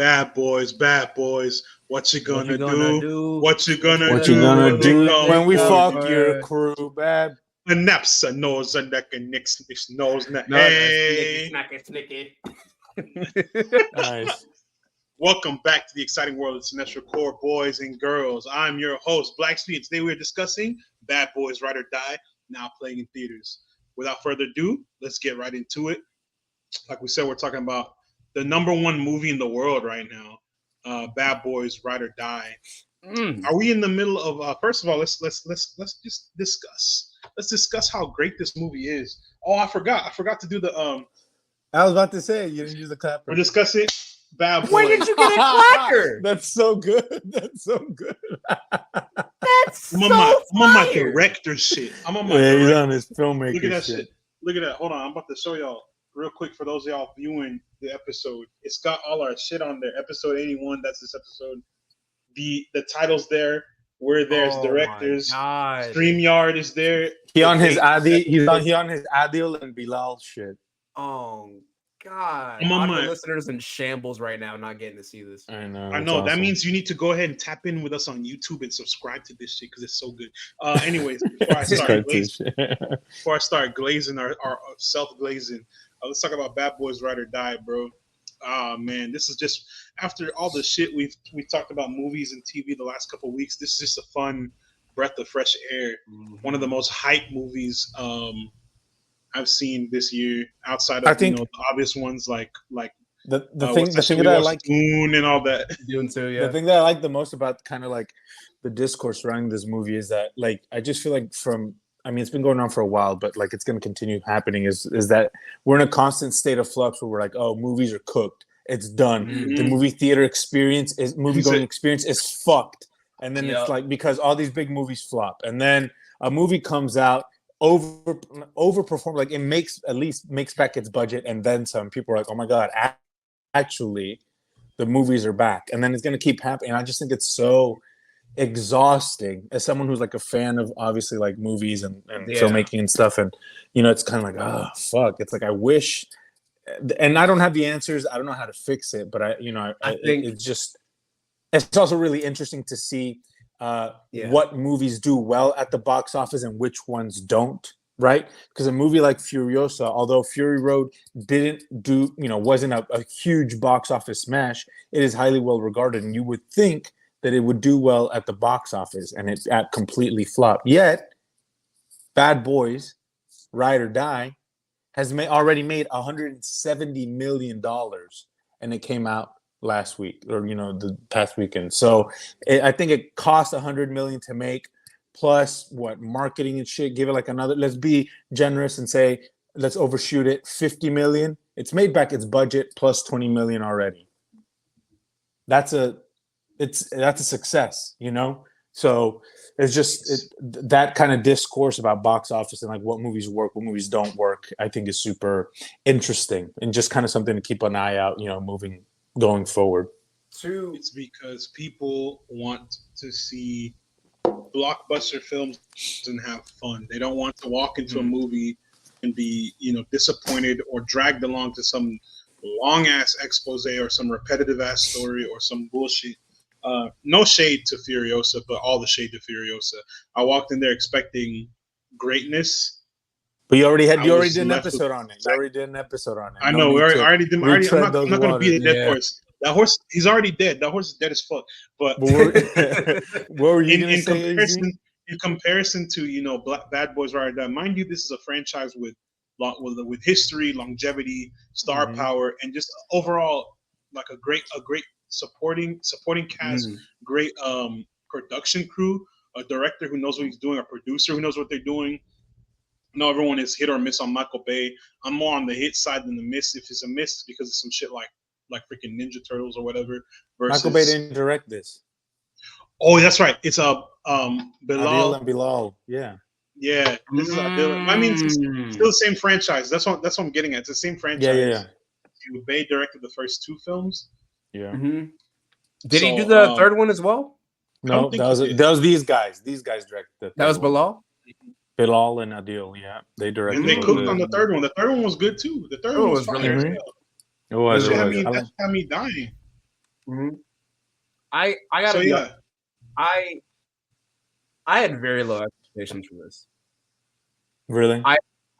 Bad boys. What you gonna do? What you gonna What you gonna do when we fuck for? your crew, bad? A naps a nose and neck and nicks nose neck. No, Hey, snicky. Nice. welcome back to the exciting world of Cinestro core boys and girls. I'm your host, Black Speed. Today we're discussing Bad Boys Ride or Die, now playing in theaters. Without further ado, let's get right into it. Like we said, we're talking about the number one movie in the world right now, Bad Boys Ride or Die. Are we in the middle of? First of all, let's just discuss. Let's discuss how great this movie is. Oh, I forgot to do the I was about to say you didn't use the clapper. We're discussing Bad Boys. When did you get a clacker? That's so good. That's so good. That's I'm so on my fire. director shit. I'm on my Yeah, he's director. on his filmmaker Look at that shit. shit. Look at that. Hold on. I'm about to show y'all real quick for those of y'all viewing the episode. It's got all our shit on there. Episode 81. That's this episode. The title's there. We're there as directors. StreamYard is there. He on his Adil and Bilal shit. Oh God! I'm on Audio my- listeners in shambles right now, not getting to see this. I know. I know. That means you need to go ahead and tap in with us on YouTube and subscribe to this shit because it's so good. Anyways, before I start glazing our self-glazing, let's talk about Bad Boys Ride or Die, bro. Man, this is just after all the shit we talked about movies and TV the last couple of weeks. This is just a fun breath of fresh air. Mm-hmm. One of the most hyped movies I've seen this year, outside of the obvious ones like the thing that I like Moon and all that. Dune too, yeah. The thing that I like the most about kind of like the discourse surrounding this movie is that like I just feel like it's been going on for a while, but like it's going to continue happening is that we're in a constant state of flux where we're like, oh, movies are cooked. It's done. Mm-hmm. The movie theater experience experience is fucked. And then it's like, because all these big movies flop and then a movie comes out overperform, like it makes back its budget and then some. People are like, oh my God, actually the movies are back. And then it's going to keep happening. I just think it's so exhausting as someone who's like a fan of obviously like movies and filmmaking and stuff, and it's kind of like, oh fuck, it's like I wish, and I don't have the answers, I don't know how to fix it, but I think it's also really interesting to see what movies do well at the box office and which ones don't, right? Because a movie like Furiosa, although Fury Road wasn't a huge box office smash, it is highly well regarded, and you would think that it would do well at the box office, and it completely flopped. Yet, Bad Boys, Ride or Die, has already made $170 million, and it came out last week, or the past weekend. So I think it cost $100 million to make, plus marketing and shit. Give it like another. Let's be generous and say let's overshoot it. $50 million. It's made back its budget plus $20 million already. That's a success, So it's just that kind of discourse about box office and like what movies work, what movies don't work, I think is super interesting and just kind of something to keep an eye out, going forward. It's because people want to see blockbuster films and have fun. They don't want to walk into a movie and be, disappointed or dragged along to some long ass expose or some repetitive ass story or some bullshit. No shade to Furiosa, but all the shade to Furiosa. I walked in there expecting greatness. But you already did an episode on it. I know. I'm not going to beat a dead horse. That horse, he's already dead. That horse is dead as fuck. But what were you in comparison to Bad Boys Ride or Die, mind you, this is a franchise with history, longevity, star power, and just overall like a great supporting cast, great production crew, a director who knows what he's doing, a producer who knows what they're doing. I know everyone is hit or miss on Michael Bay. I'm more on the hit side than the miss. If it's a miss, it's because of some shit like freaking Ninja Turtles or whatever. Michael Bay didn't direct this. Oh, that's right. It's Bilal. Adil and Bilal. Yeah. Yeah. This is Adil. I mean, it's still the same franchise. That's what I'm getting at. It's the same franchise. Yeah. Bay directed the first two films. Yeah. Mm-hmm. Did he do the third one as well? No, that was these guys. These guys directed. That was Bilal. Bilal and Adil. Yeah, they directed. And they cooked on the third one. The third one was good too. The third one was really good. It was. That had me dying. Mm-hmm. I gotta so be yeah. I had very low expectations for this. Really? I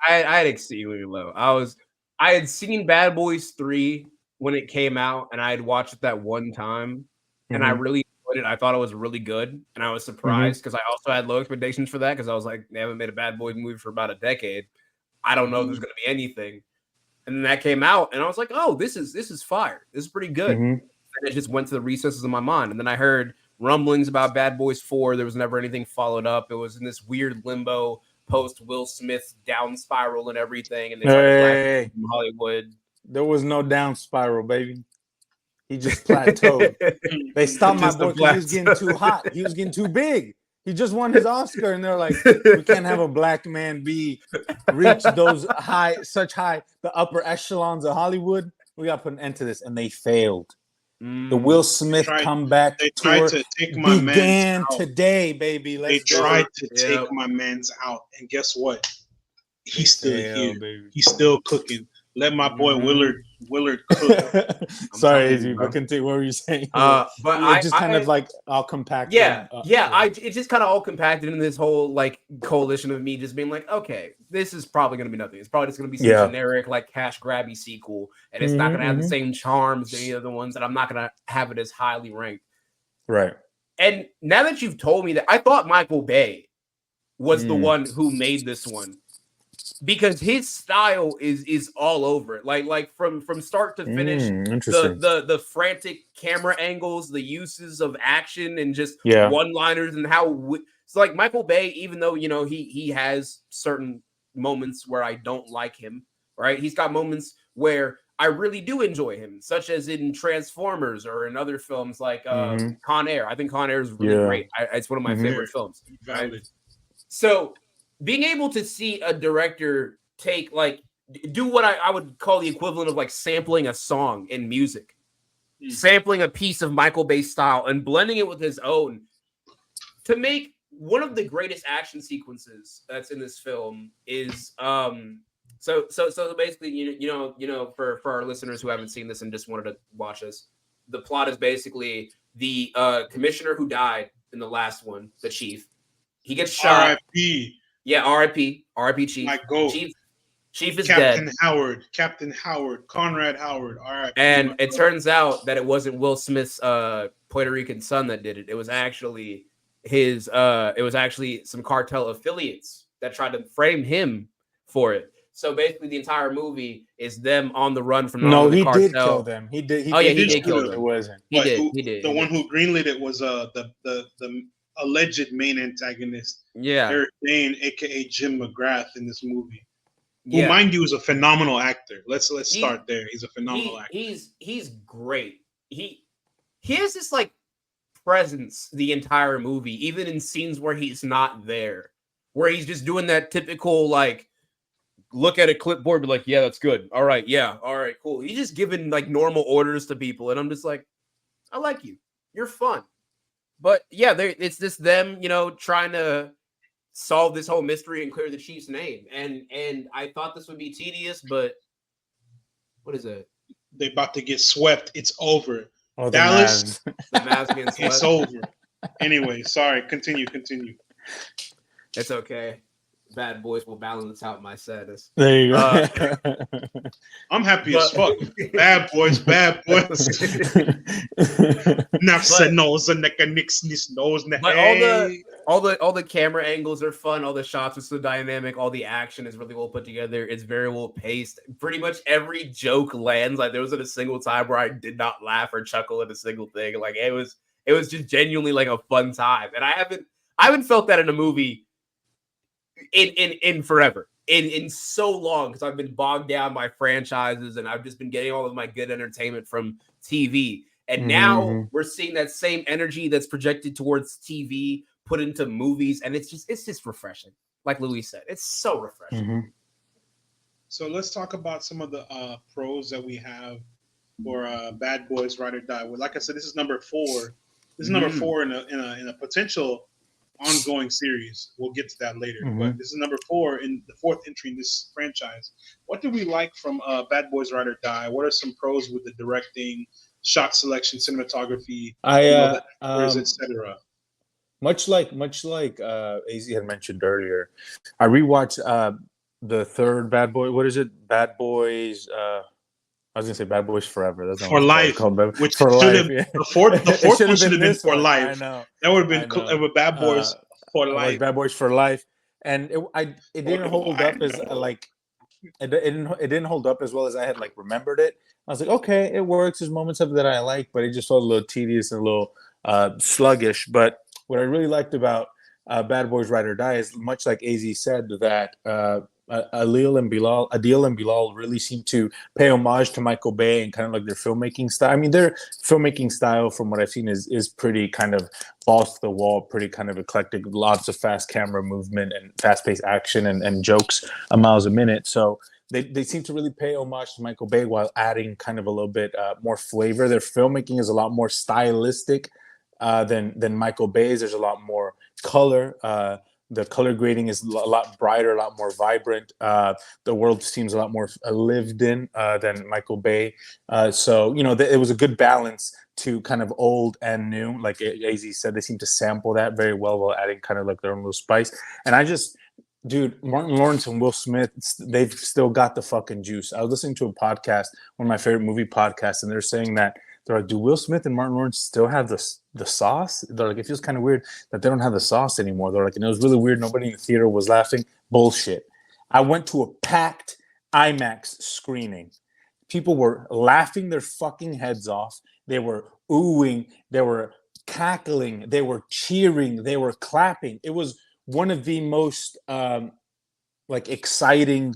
had exceedingly low. I had seen Bad Boys 3 when it came out, and I had watched it that one time, and I really enjoyed it. I thought it was really good, and I was surprised because I also had low expectations for that because I was like, they haven't made a Bad Boys movie for about a decade. I don't know if there's going to be anything. And then that came out, and I was like, oh, this is fire. This is pretty good. And it just went to the recesses of my mind. And then I heard rumblings about Bad Boys 4. There was never anything followed up. It was in this weird limbo post Will Smith down spiral and everything. And they started from Hollywood. There was no down spiral, baby. He just plateaued. They stopped my boy because he was getting too hot. He was getting too big. He just won his Oscar, and they're like, we can't have a black man reach those the upper echelons of Hollywood. We got to put an end to this, and they failed. The Will Smith comeback tour to take my began today, baby. They tried to take my man's out, and guess what? He's still here. Baby. He's still cooking. Let my boy Willard cook. Sorry, AZ, but continue. What were you saying? But it just kind of like all compacted. It just kind of all compacted in this whole like coalition of me just being like, okay, this is probably going to be nothing. It's probably just going to be some generic like cash grabby sequel, and it's not going to have the same charms as any of the ones that I'm not going to have it as highly ranked. Right. And now that you've told me that, I thought Michael Bay was the one who made this one. Because his style is all over it, like from start to finish. The frantic camera angles, the uses of action, and just one-liners, and how it's like Michael Bay. Even though he has certain moments where I don't like him, right? He's got moments where I really do enjoy him, such as in Transformers or in other films like Con Air. I think Con Air is really great. It's one of my favorite films. Right? So being able to see a director do what I would call the equivalent of like sampling a song in music, sampling a piece of Michael Bay style and blending it with his own to make one of the greatest action sequences that's in this film is so basically for our listeners who haven't seen this and just wanted to watch this, the plot is basically the commissioner who died in the last one, the chief, he gets shot. R.I.P. Yeah, R.I.P. Chief. My goat. Chief is Captain dead. Captain Howard, Conrad Howard. R.I.P. And it turns out that it wasn't Will Smith's Puerto Rican son that did it. It was actually his. It was actually some cartel affiliates that tried to frame him for it. So basically, the entire movie is them on the run from the cartel. He did kill them. He did. He did kill them. It wasn't. He did. The one who greenlit it was the alleged main antagonist. Yeah, Eric Dane, aka Jim McGrath, in this movie. Who, mind you, is a phenomenal actor. Let's start there. He's a phenomenal actor. He's great. He has this like presence the entire movie, even in scenes where he's not there, where he's just doing that typical like look at a clipboard, be like, yeah, that's good. All right, yeah, all right, cool. He's just giving like normal orders to people, and I'm just like, I like you. You're fun. But yeah, it's just them, trying to solve this whole mystery and clear the chief's name. And I thought this would be tedious, but what is it? They're about to get swept. It's over. Oh, Dallas, the Mavs getting swept. It's over. Anyway, sorry. Continue. It's okay. Bad Boys will balance out my sadness. There you go. I'm happy as fuck. Bad boys. But all the camera angles are fun. All the shots are so dynamic. All the action is really well put together. It's very well paced. Pretty much every joke lands. Like there wasn't a single time where I did not laugh or chuckle at a single thing. Like it was just genuinely like a fun time. And I haven't felt that in a movie in forever, in so long, because I've been bogged down by franchises and I've just been getting all of my good entertainment from TV. And now we're seeing that same energy that's projected towards TV put into movies, and it's just refreshing. Like Louis said, it's so refreshing. So let's talk about some of the pros that we have for Bad Boys Ride or Die. Well, like I said, this is number 4. This is number 4 in a potential ongoing series. We'll get to that later. But this is number 4 in the 4th entry in this franchise. What do we like from Bad Boys Ride or Die? What are some pros with the directing, shot selection, cinematography, I etc. much like AZ had mentioned earlier, I rewatched the third Bad Boy. What is it? Bad Boys. I was gonna say Bad Boys Forever. That's not For what life, it's called. which For should life. have Yeah. the fourth It should one have should been have been this For one. Life. I know. That would have I been know. with Bad Boys for I watched Life. Bad Boys for Life, and it didn't hold up as like it didn't hold up as well as I had like remembered it. I was like, okay, it works. There's moments of it that I like, but it just felt a little tedious and a little sluggish. But what I really liked about Bad Boys Ride or Die is much like AZ said that Adil and Bilal really seem to pay homage to Michael Bay and kind of like their filmmaking style. I mean, their filmmaking style, from what I've seen, is pretty kind of balls to the wall, pretty kind of eclectic, lots of fast camera movement and fast paced action and jokes a miles a minute. So they seem to really pay homage to Michael Bay while adding kind of a little bit more flavor. Their filmmaking is a lot more stylistic than Michael Bay's. There's a lot more color. The color grading is a lot brighter, a lot more vibrant. The world seems a lot more lived in than Michael Bay. So, you know, it was a good balance to kind of old and new. Like AZ said, they seem to sample that very well while adding kind of like their own little spice. And dude, Martin Lawrence and Will Smith, they've still got the fucking juice. I was listening to a podcast, one of my favorite movie podcasts, and they're saying that they're like, do Will Smith and Martin Lawrence still have the sauce? They're like, it feels kind of weird that they don't have the sauce anymore. They're like, and it was really weird. Nobody in the theater was laughing. Bullshit. I went to a packed IMAX screening. People were laughing their fucking heads off. They were oohing. They were cackling. They were cheering. They were clapping. It was one of the most exciting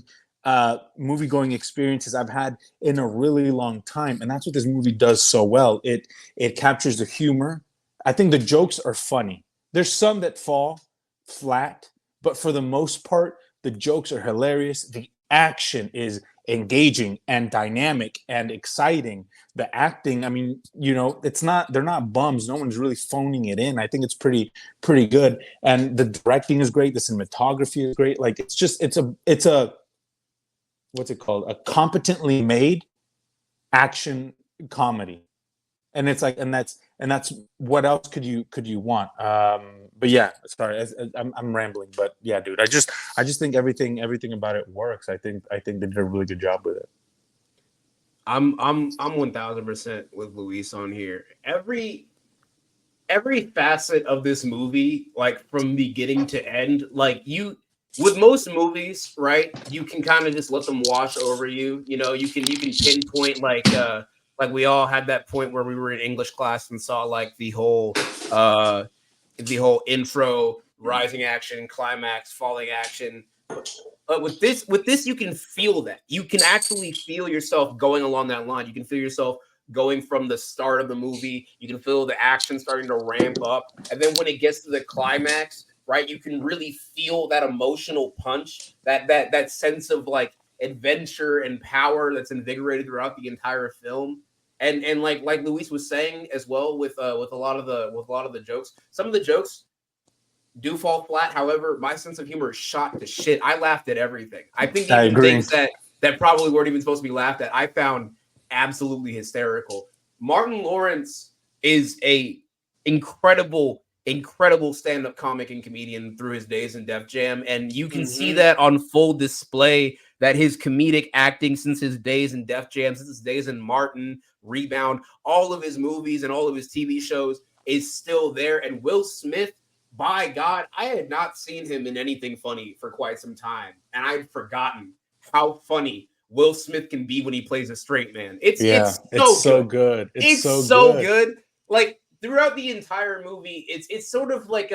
movie going experiences I've had in a really long time, and that's what this movie does so well. It captures the humor. I think the jokes are funny. There's some that fall flat, but for the most part, the jokes are hilarious. The action is engaging and dynamic and exciting. The acting, I mean, you know, they're not bums. No one's really phoning it in. I think it's pretty good. And the directing is great. The cinematography is great. Like it's a what's it called? A competently made action comedy. And it's like, and that's what else could you want? But yeah, sorry, I'm rambling, but yeah, dude, I just think everything about it works. I think they did a really good job with it. I'm 1000% with Luis on here. Every facet of this movie, like from beginning to end, like with most movies, right? You can kind of just let them wash over you. You know, you can pinpoint like we all had that point where we were in English class and saw like the whole intro, rising action, climax, falling action. But with this, you can feel that. You can actually feel yourself going along that line. You can feel yourself going from the start of the movie. You can feel the action starting to ramp up. And then when it gets to the climax, right, you can really feel that emotional punch, that sense of like adventure and power that's invigorated throughout the entire film. And like Luis was saying as well with a lot of the jokes. Some of the jokes do fall flat. However, my sense of humor is shot to shit. I laughed at everything. I think even things that probably weren't even supposed to be laughed at, I found absolutely hysterical. Martin Lawrence is a incredible stand-up comic and comedian through his days in Def Jam, and you can see that on full display, that his comedic acting since his days in Def Jam, since his days in Martin, Rebound, all of his movies and all of his TV shows is still there. And Will Smith, by God, I had not seen him in anything funny for quite some time, and I'd forgotten how funny Will Smith can be when he plays a straight man. It's so good. It's so good. Like throughout the entire movie, it's sort of like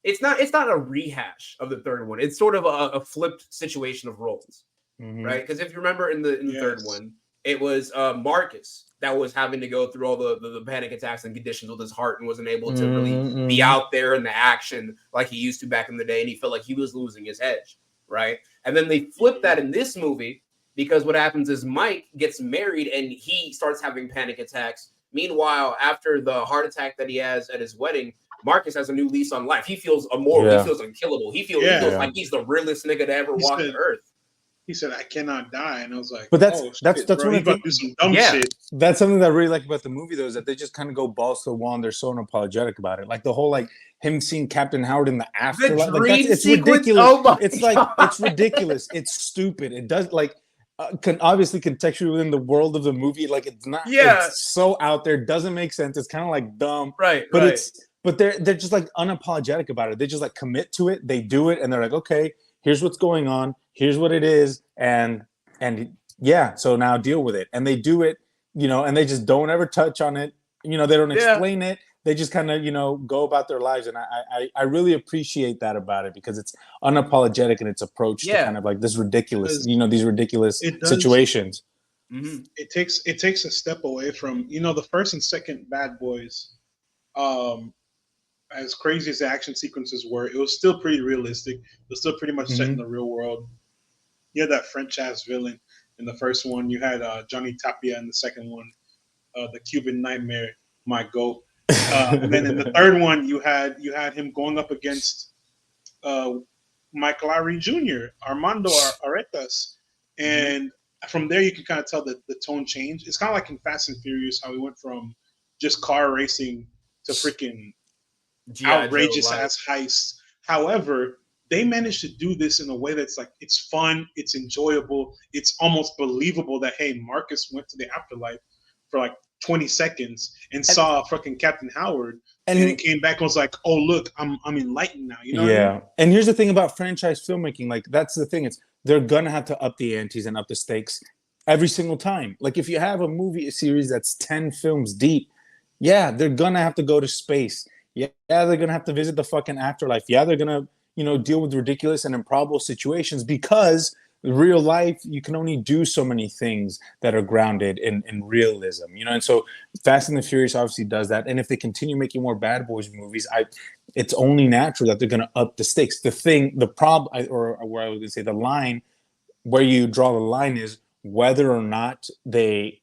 it's not a rehash of the third one. It's sort of a flipped situation of roles, right? Because if you remember in the third one, it was Marcus that was having to go through all the panic attacks and conditions with his heart and wasn't able to really be out there in the action like he used to back in the day, and he felt like he was losing his edge, right? And then they flip that in this movie, because what happens is Mike gets married and he starts having panic attacks. Meanwhile, after the heart attack that he has at his wedding, Marcus has a new lease on life. He feels immortal. He feels unkillable. He feels like he's the realest nigga to ever walk the earth. he said, "I cannot die," and I was like, But that's "Oh that's shit, that's bro, one he of the about to do some dumb Yeah. shit." that's something that I really like about the movie though, is that they just kind of go balls to the wall and they're so unapologetic about it. Like the whole like him seeing Captain Howard in the afterlife, like dream it's sequence? ridiculous. Oh my It's like God. it's ridiculous. It's stupid. It does like can obviously contextually within the world of the movie, like it's not. Yeah. It's so out there, doesn't make sense. It's kind of like dumb, Right, but right. they're just like unapologetic about it. They just like commit to it. They do it, and they're like, okay, here's what's going on. Here's what it is, and yeah, so now deal with it. And they do it, and they just don't ever touch on it. They don't explain it. They just kind of, go about their lives. And I really appreciate that about it because it's unapologetic in its approach to kind of like this ridiculous, these ridiculous situations. Mm-hmm. It takes a step away from, the first and second Bad Boys. As crazy as the action sequences were, it was still pretty realistic. It was still pretty much set in the real world. You had that French ass villain in the first one. You had Johnny Tapia in the second one. The Cuban Nightmare, my goat. And then in the third one, you had him going up against Mike Lowry Jr., Armando Aretas, and from there you can kind of tell that the tone changed. It's kind of like in Fast and Furious how we went from just car racing to freaking outrageous ass heists. However, they managed to do this in a way that's like it's fun, it's enjoyable, it's almost believable that hey, Marcus went to the afterlife for like 20 seconds and saw fucking Captain Howard and then came back and was like, oh look, I'm enlightened now. You know what I mean? And here's the thing about franchise filmmaking, like that's the thing, it's they're gonna have to up the antes and up the stakes every single time. Like if you have a series that's 10 films deep, yeah, they're gonna have to go to space. Yeah, they're gonna have to visit the fucking afterlife. Yeah, they're gonna, deal with ridiculous and improbable situations because real life, you can only do so many things that are grounded in realism, and so Fast and the Furious obviously does that. And if they continue making more Bad Boys movies, it's only natural that they're gonna up the stakes. The problem, or where I was gonna say the line, where you draw the line is whether or not they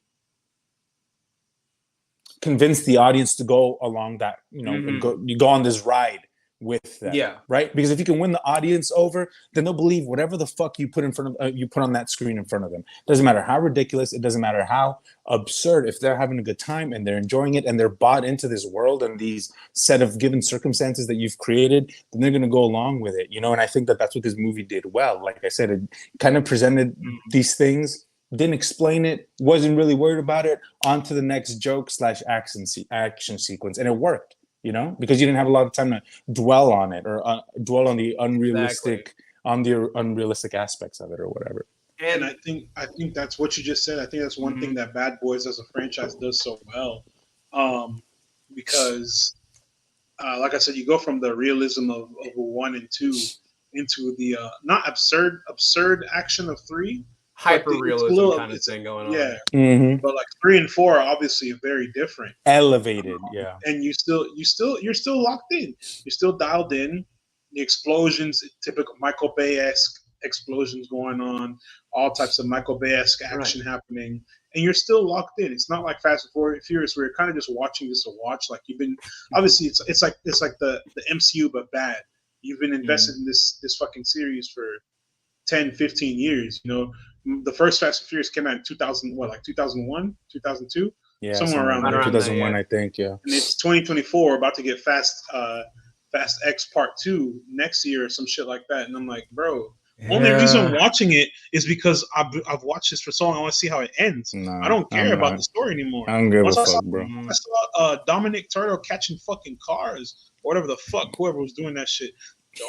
convince the audience to go along that, and you go on this ride with them, right? Because if you can win the audience over, then they'll believe whatever the fuck you put in front of you put on that screen in front of them. Doesn't matter how ridiculous, it doesn't matter how absurd. If they're having a good time and they're enjoying it and they're bought into this world and these set of given circumstances that you've created, then they're going to go along with it, And I think that that's what this movie did well. Like I said, it kind of presented these things, didn't explain it, wasn't really worried about it, on to the next joke / action sequence, and it worked, because you didn't have a lot of time to dwell on it or dwell on the unrealistic aspects of it or whatever. And I think that's what you just said. I think that's one thing that Bad Boys as a franchise does so well, because like I said, you go from the realism of 1 and 2 into the not absurd action of 3. Hyper realism kind of thing going on. Yeah. But like 3 and 4 are obviously very different. Elevated, And you're still locked in. You're still dialed in. The explosions, typical Michael Bay-esque explosions going on, all types of Michael Bay-esque action happening, and you're still locked in. It's not like Fast and Furious where you're kind of just watching this to watch. Like you've been obviously it's like the MCU but bad. You've been invested in this fucking series for 10, 15 years, The first Fast and Furious came out in 2001, 2002? Yeah, somewhere around there. 2001, I think, yeah. And it's 2024, about to get Fast X Part 2 next year or some shit like that. And I'm like, bro, only reason I'm watching it is because I've watched this for so long. I want to see how it ends. I don't care about the story anymore. I don't give a fuck, bro. I saw Dominic Turtle catching fucking cars, or whatever the fuck, whoever was doing that shit.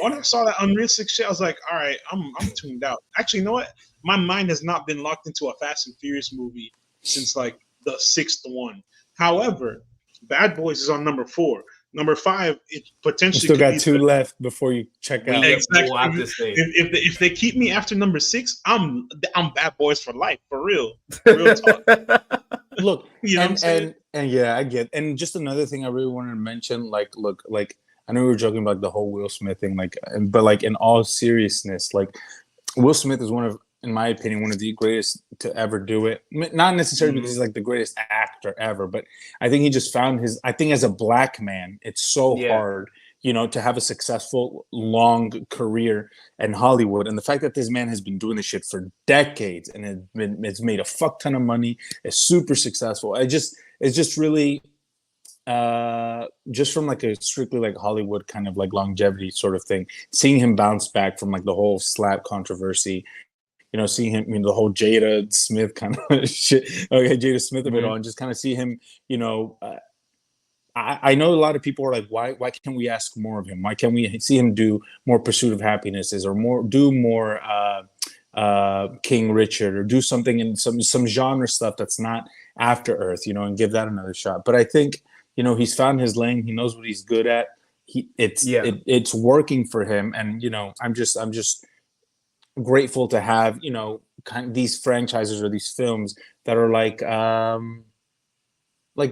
When I saw that unrealistic shit, I was like, all right, I'm tuned out. Actually, you know what? My mind has not been locked into a Fast and Furious movie since like the 6th one. However, Bad Boys is on number 4. Number 5, it potentially still got 2 left before you check out. Exactly. If they keep me after number 6, I'm Bad Boys for life, for real. Real talk. Look, you know what I'm saying? And yeah, I get. And just another thing I really wanted to mention, like, look, like I know we were joking about the whole Will Smith thing, but like in all seriousness, like Will Smith is in my opinion, one of the greatest to ever do it. Not necessarily because he's like the greatest actor ever, but I think he just found I think as a black man, it's so hard to have a successful, long career in Hollywood. And the fact that this man has been doing this shit for decades and it's made a fuck ton of money, is super successful. It's just really, just from like a strictly like Hollywood kind of like longevity sort of thing, seeing him bounce back from like the whole slap controversy, seeing him, the whole Jada Smith kind of shit. Okay, Jada Smith of it all, and just kind of see him, I know a lot of people are like, why can't we ask more of him? Why can't we see him do more Pursuit of Happinesses or do more King Richard, or do something in some genre stuff that's not After Earth, and give that another shot. But I think, he's found his lane. He knows what he's good at. It's working for him. And, I'm just grateful to have, kind of these franchises or these films that are like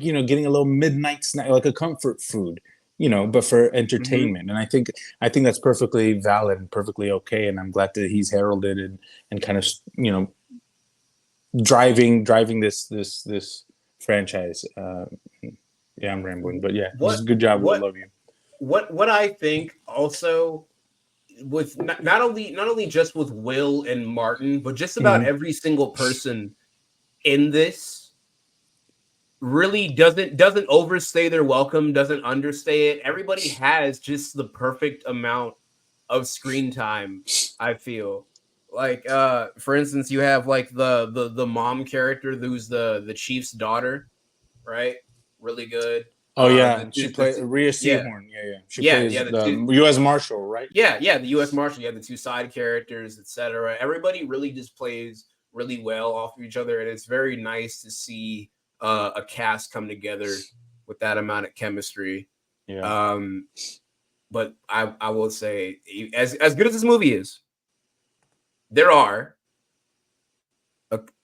getting a little midnight snack, like a comfort food, but for entertainment. And I think that's perfectly valid and perfectly okay. And I'm glad that he's heralded and kind of, driving this franchise. Yeah, I'm rambling, but yeah, just good job. I love you. What I think also with not only just with Will and Martin, but just about every single person in this really doesn't overstay their welcome, doesn't understay it. Everybody has just the perfect amount of screen time, I feel. Like for instance, you have like the mom character who's the chief's daughter, right? Really good. Oh yeah, she played Rhea Seehorn. Yeah. She plays the U.S. Marshal, right? Yeah, the U.S. Marshal. You have the two side characters, etc. Everybody really just plays really well off of each other, and it's very nice to see a cast come together with that amount of chemistry. Yeah. But I will say, as good as this movie is, there are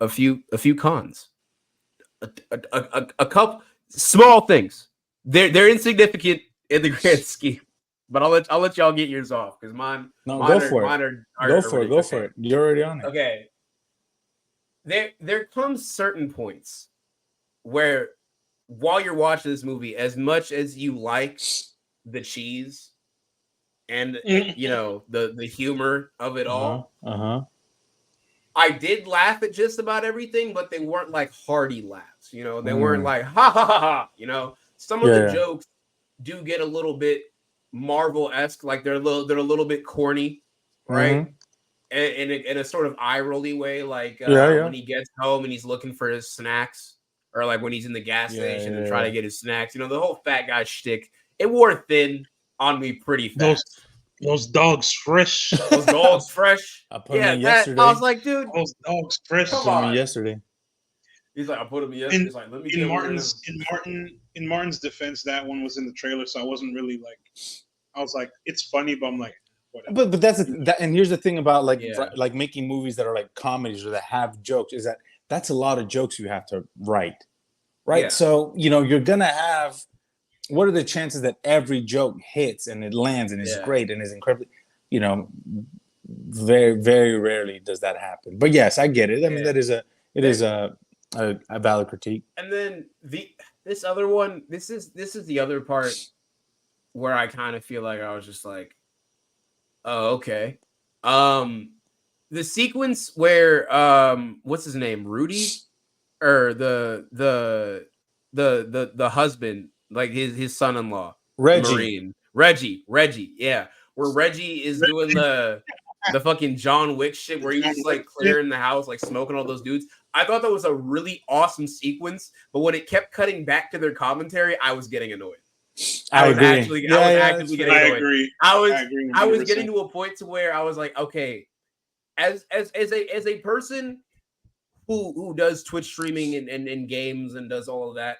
a few cons, a couple small things. They're insignificant in the grand scheme, but I'll let y'all get yours off because mine. No, mine go are, for it. Mine are, go for it. Go for it. You're already on it. Okay. There comes certain points where while you're watching this movie, as much as you like the cheese and the humor of it all, I did laugh at just about everything, but they weren't like hearty laughs. They weren't like ha ha ha ha. Some of the jokes do get a little bit Marvel-esque, like they're a little bit corny, right? In a sort of eye-rolly way, like when he gets home and he's looking for his snacks, or like when he's in the gas station and trying to get his snacks. The whole fat guy shtick, it wore thin on me pretty fast. Those dogs fresh. Those dogs fresh. I put them in yesterday. I was like, dude, those dogs fresh. Come on. Yesterday. He's like, I put them in yesterday. He's like, let me in Martin's defense, that one was in the trailer, so I wasn't really like. I was like, it's funny, but I'm like, whatever. But and here's the thing about like making movies that are like comedies or that have jokes, is that's a lot of jokes you have to write, right? Yeah. So you're gonna have. What are the chances that every joke hits and it lands and is great and is incredibly, very, very rarely does that happen. But yes, I get it. I mean, it is a valid critique. And then this other one, this is the other part where I kind of feel like I was just like, oh, okay. The sequence where what's his name, Rudy, or the husband. Like his son-in-law, Reggie, yeah, where Reggie is doing the fucking John Wick shit, where he's just like clearing the house, like smoking all those dudes. I thought that was a really awesome sequence, but when it kept cutting back to their commentary, I was getting annoyed. I was actively getting annoyed. I agree. I was getting to a point to where I was like, okay, as a person who does Twitch streaming and games and does all of that.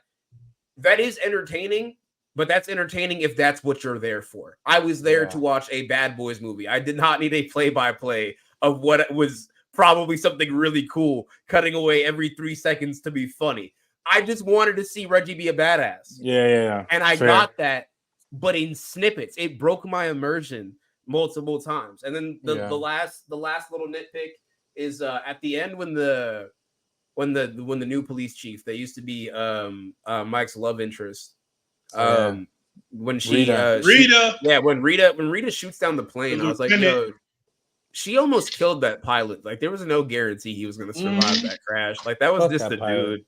That is entertaining, but that's entertaining if that's what you're there for. I was there to watch a Bad Boys movie. I did not need a play-by-play of what was probably something really cool, cutting away every 3 seconds to be funny. I just wanted to see Reggie be a badass. Yeah. And I got that, but in snippets. It broke my immersion multiple times. And then the last little nitpick is at the end when the new police chief, they used to be Mike's love interest. when she Rita. when Rita shoots down the plane, I was like, yo, she almost killed that pilot. Like there was no guarantee he was going to survive that crash. Like that was just a dude.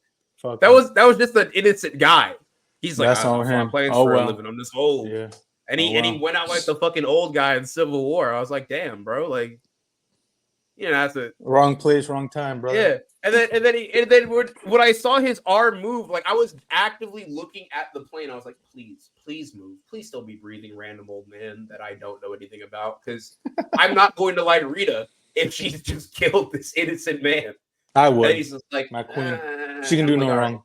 That was just an innocent guy. He's like, I fly planes for a living. I'm this old. Yeah. And he went out like the fucking old guy in Civil War. I was like, damn, bro, like, you know, that's a wrong place, wrong time, bro. Yeah. And then when I saw his arm move, like I was actively looking at the plane. I was like, please move. Please still be breathing, random old man that I don't know anything about. Because I'm not going to lie to Rita if she's just killed this innocent man. I would. And he's just like, my queen. She can do no wrong.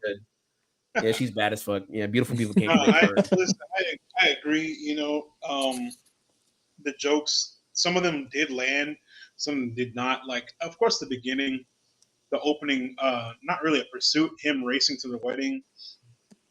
Yeah, she's bad as fuck. Yeah, beautiful people can't listen, I agree. You know, the jokes, some of them did land, some of them did not. Like, of course, the beginning, the opening, not really a pursuit, him racing to the wedding.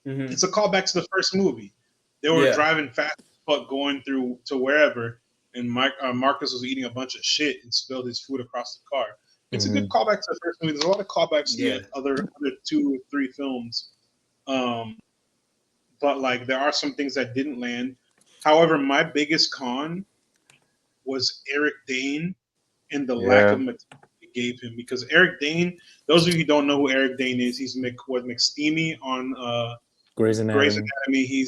Mm-hmm. It's a callback to the first movie. They were driving fast, but going through to wherever, and Marcus was eating a bunch of shit and spilled his food across the car. It's a good callback to the first movie. There's a lot of callbacks to the other 2 or 3 films. But like there are some things that didn't land. However, my biggest con was Eric Dane and the lack of material it gave him, because Eric Dane, those of you who don't know who Eric Dane is, he's McSteamy on Grey's Anatomy. I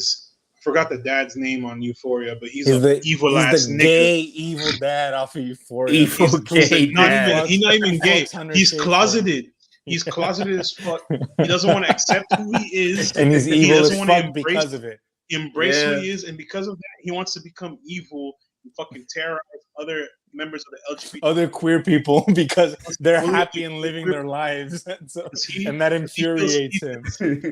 forgot the dad's name on Euphoria, but he's the evil ass nigga. Gay evil dad off of Euphoria. Evil gay dad. He's not even gay. He's closeted. He's closeted as fuck. He doesn't want to accept who he is, and he's evil as fuck because of it. Embrace who he is, and because of that, he wants to become evil and fucking terrorize other members of the LGBT, other queer people, because they're happy and living their lives, and that infuriates him.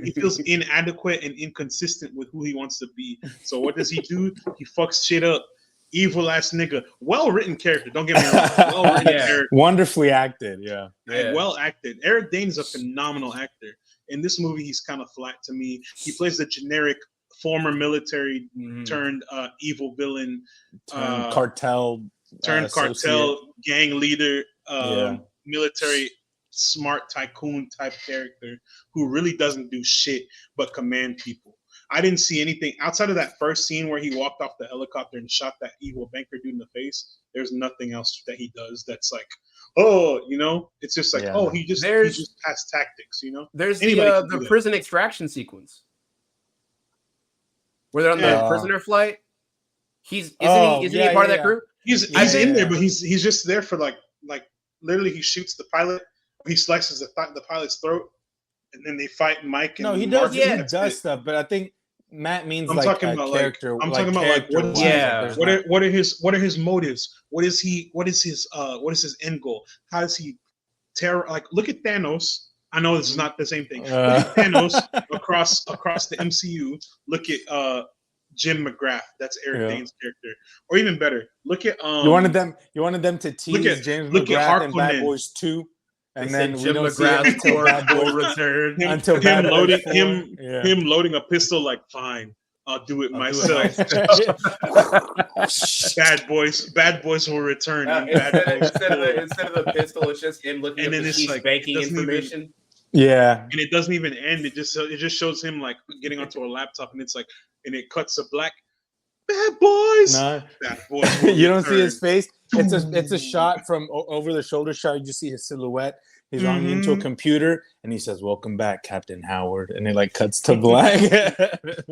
He feels inadequate and inconsistent with who he wants to be. So what does he do? He fucks shit up. Evil ass nigga. Well written character. Don't get me wrong. Well written character. Wonderfully acted. Yeah. Well acted. Eric Dane is a phenomenal actor. In this movie, he's kind of flat to me. He plays the generic former military turned evil villain, cartel gang leader, military smart tycoon type character who really doesn't do shit but command people. I didn't see anything outside of that first scene where he walked off the helicopter and shot that evil banker dude in the face. There's nothing else that he does that's like, oh, you know, it's just like, he just has tactics, you know. There's the prison extraction sequence where they're on the prisoner flight. Isn't he part of that group? He's in there, but he's just there for like literally he shoots the pilot, he slices the pilot's throat, and then they fight Mike. And he does. He does stuff, but I think Matt means character. I'm talking about what are his motives? What is his end goal? How does he look at Thanos. I know this is not the same thing. Look at Thanos across the MCU. Look at Jim McGrath. That's Eric Dane's character. Or even better, look at you wanted them to tease James McGrath in Bad Boys 2. And then Jim McGrath will return until him loading a pistol. Like, fine, I'll do it myself. Bad boys will return. Instead of the pistol, it's just him looking at the banking information. And it doesn't even end. It just shows him like getting onto a laptop, and it's like, and it cuts to black. Bad boys. No. Bad boys. You don't see his face. It's a shot from over the shoulder shot. You just see his silhouette. He's on into a computer, and he says, "Welcome back, Captain Howard." And it like cuts to black.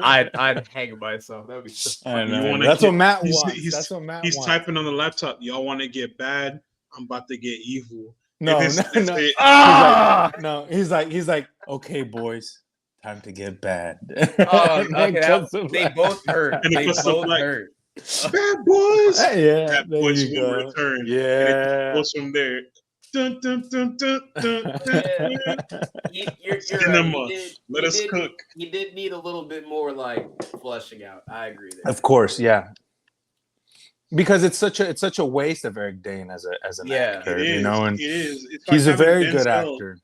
I'd hang myself. That would be so funny. That's what Matt wants. That's what Matt wants. He's typing on the laptop. Y'all want to get bad? I'm about to get evil. No. He's like, okay, boys. Time to get bad. They both hurt. They both hurt. Bad boys. Bad boys will return. Yeah. And it goes from there. Dun, dun, dun, dun, dun, dun. You're Cinema. Let us cook. You did need a little bit more like fleshing out. I agree there. Of course, yeah. Because it's such a waste of Eric Dane as an actor, you know, and it is. It's he's a very good actor.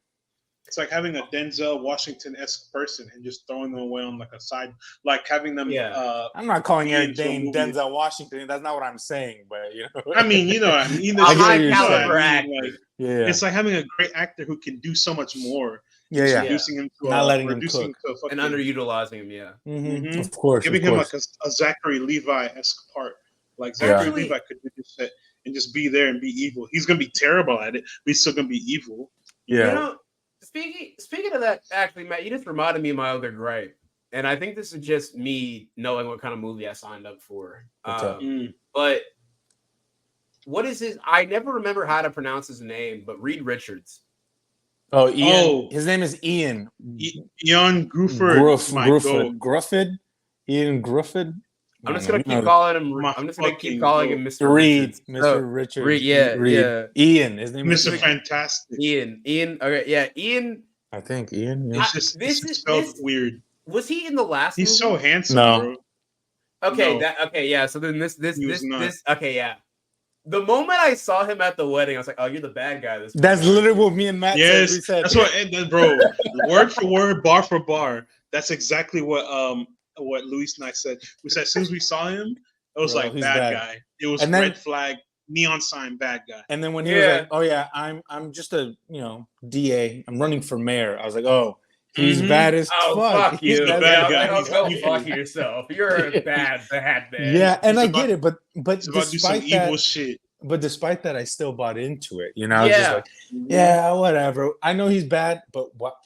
It's like having a Denzel Washington-esque person and just throwing them away on like a side, like having them. Yeah. I'm not calling Eric Dane Denzel Washington. That's not what I'm saying, but you know. I mean, you know, high caliber actor. It's like having a great actor who can do so much more reducing him to not letting him cook and underutilizing him. Yeah, of course, giving him like a Zachary Levi-esque part. Like Zachary Levi could do this shit and just be there and be evil. He's gonna be terrible at it, but he's still gonna be evil. Yeah. You know, speaking of that, actually, Matt, you just reminded me of my other gripe, and I think this is just me knowing what kind of movie I signed up for. But what is his? I never remember how to pronounce his name, but Reed Richards. Oh, Ian. His name is Ian. Ian Grufford. Grufford. Ian Grufford. I'm just gonna keep calling him. I'm just gonna keep calling him Mr. Reed. Mr. Richards. Reed, yeah. Ian. His name is Mr. Fantastic. Ian. Okay, yeah. Ian. I think Ian. Yeah. This is spelled weird. Was he in the last? He's movie? So handsome, bro. Okay, yeah. So then this. Okay, yeah. The moment I saw him at the wedding, I was like, "Oh, you're the bad guy." That's literally what me and Matt said. We said. That's what, bro. Word for word, bar for bar. That's exactly what Luis and I said. We said as soon as we saw him, it was like bad guy. It was red flag, neon sign, bad guy. And then when he was like, "Oh yeah, I'm just a DA. I'm running for mayor." I was like, "Oh, he's bad as fuck. He's the bad guy. Go fuck yourself. You're a bad man." Yeah, and I get it, but despite that, evil shit. But despite that, I still bought into it. I was just like, yeah, whatever. I know he's bad, but what?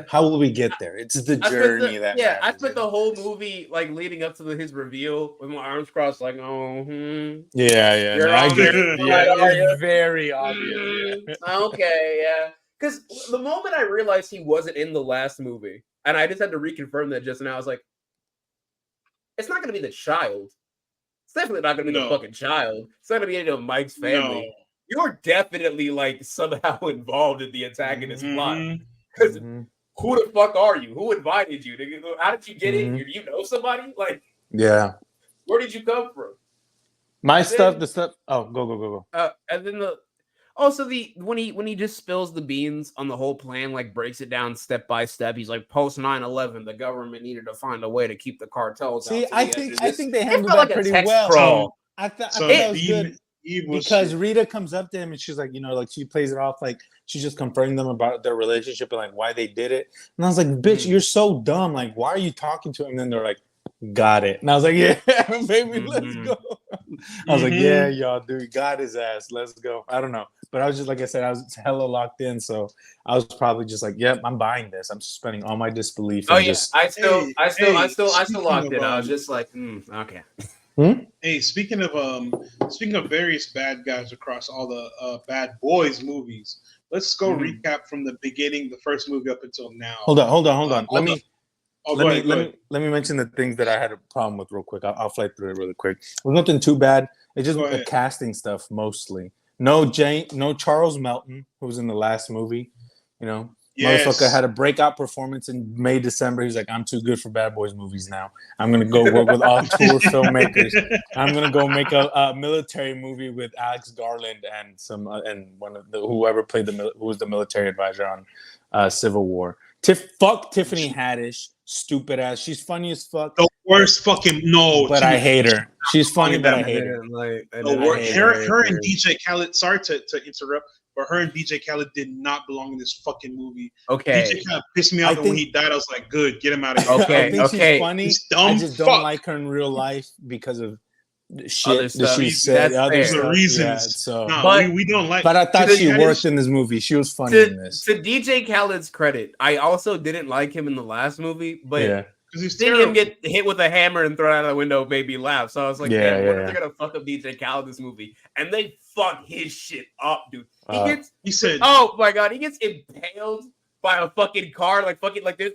How will we get there? It's the journey that. Yeah, I spent the whole movie like leading up to his reveal with my arms crossed, like, Yeah. You're I get it. It's very obvious. Okay, yeah. Because the moment I realized he wasn't in the last movie, and I just had to reconfirm that just now, I was like, it's not going to be the child. It's definitely not going to be the fucking child. It's not going to be any of Mike's family. No. You're definitely like somehow involved in the antagonist plot. Because who the fuck are you? Who invited you? How did you get in here? Do you know somebody? Like, where did you come from? The stuff. Oh, go. And then when he just spills the beans on the whole plan, like breaks it down step by step. He's like, post 9/11, the government needed to find a way to keep the cartels out. See, I think they handled that pretty well. I thought that was good because Rita comes up to him and she's like, like she plays it off like she's just confronting them about their relationship and like why they did it. And I was like, bitch, you're so dumb. Like, why are you talking to him? And then they're like, got it. And I was like, yeah, baby, let's go. I was like, yeah, y'all, dude, got his ass. Let's go. I don't know. But I was just, like I said, I was hella locked in. So I was probably just like, yep, I'm buying this. I'm suspending all my disbelief. Oh, yeah. I still locked in. I was just like, okay. Hey, speaking of various bad guys across all the Bad Boys movies, let's go recap from the beginning, the first movie up until now. Hold on. Let me mention the things that I had a problem with real quick. I'll fly through it really quick. It was nothing too bad. It's just the casting stuff mostly. No Charles Melton, who was in the last movie. Motherfucker had a breakout performance in May, December. He's like, I'm too good for Bad Boys movies now. I'm gonna go work with all tour filmmakers. I'm gonna go make a military movie with Alex Garland and and one of whoever played who was the military advisor on Civil War. Fuck Tiffany Haddish, stupid ass. She's funny as fuck. The worst fucking but I hate her. She's funny, but I hate her. Her and DJ Khaled. Sorry to interrupt, but her and DJ Khaled did not belong in this fucking movie. Okay, DJ Khaled pissed me off when he died. I was like, good, get him out of here. Okay, she's funny. I just don't like her in real life because of shit that she said. There's the reasons. We don't like. But I thought she worked in this movie. She was funny in this. To DJ Khaled's credit, I also didn't like him in the last movie, but seeing him get hit with a hammer and thrown out of the window made me laugh. So I was like, what if they're gonna fuck up DJ Khaled this movie? And they fuck his shit up, dude. He said, oh my god, he gets impaled by a fucking car,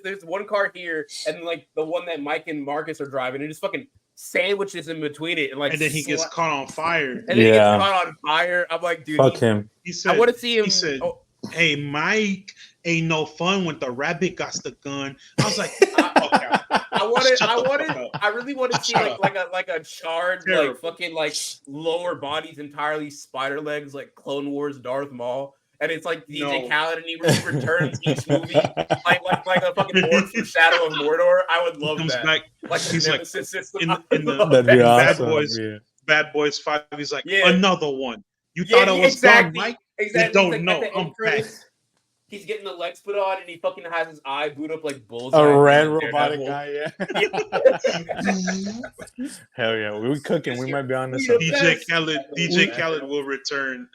there's one car here, and like the one that Mike and Marcus are driving, and just fucking sandwiches in between it, and then he gets caught on fire. And then he gets caught on fire. I'm like, dude, fuck him. He said, I want to see him. He said, hey, Mike, ain't no fun when the rabbit got the gun. I was like, okay. I really want to see like a charred fucking lower bodies entirely spider legs like Clone Wars Darth Maul. And it's like DJ Khaled, and he returns each movie like a fucking Lord from Shadow of Mordor. I would love that. Like he's like system. in the Bad Boys 5. He's like another one. You thought I was done, Mike? Exactly. You don't know. I'm back. he's getting the legs put on, and he fucking has his eye boot up like bullseye. A red robotic guy, yeah. Hell yeah, we cooking. We might be on this. DJ Khaled will return.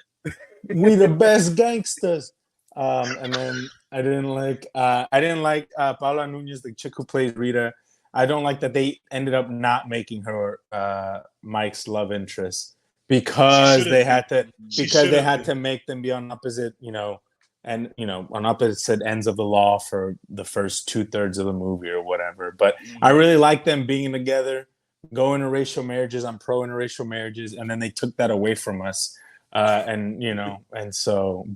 We the best gangsters. And then I didn't like Paula Nunez, the chick who plays Rita. I don't like that they ended up not making her Mike's love interest because they had to make them be on opposite, on opposite ends of the law for the first 2/3 of the movie or whatever. But I really like them being together, go interracial marriages. I'm pro interracial marriages, and then they took that away from us. So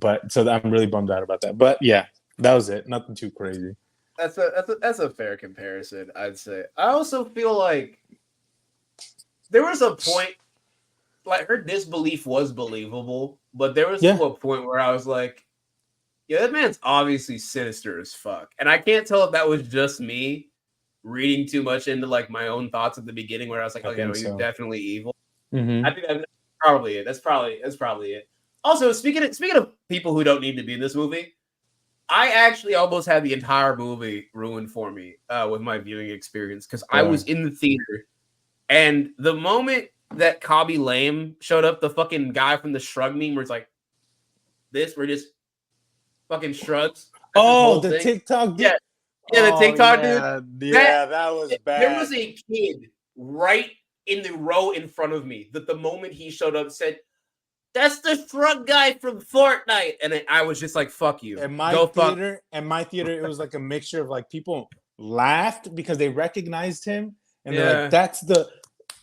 I'm really bummed out about that. But yeah, that was it. Nothing too crazy. That's a fair comparison, I'd say. I also feel like there was a point, like her disbelief was believable, but there was a point where I was like, yeah, that man's obviously sinister as fuck. And I can't tell if that was just me reading too much into like my own thoughts at the beginning where I was like, okay, no, he's definitely evil. Mm-hmm. I think that's probably it. That's probably it. Also, speaking of people who don't need to be in this movie, I actually almost had the entire movie ruined for me with my viewing experience because I was in the theater, and the moment that Kabi Lame showed up, the fucking guy from the shrug meme, where it's like, we're just fucking shrugs. The TikTok dude. Yeah, the TikTok dude. Yeah, that was bad. There was a kid right in the row in front of me that the moment he showed up said, "That's the shrug guy from Fortnite," and I was just like, "Fuck you." In my theater, it was like a mixture of like people laughed because they recognized him, and they're like, "That's the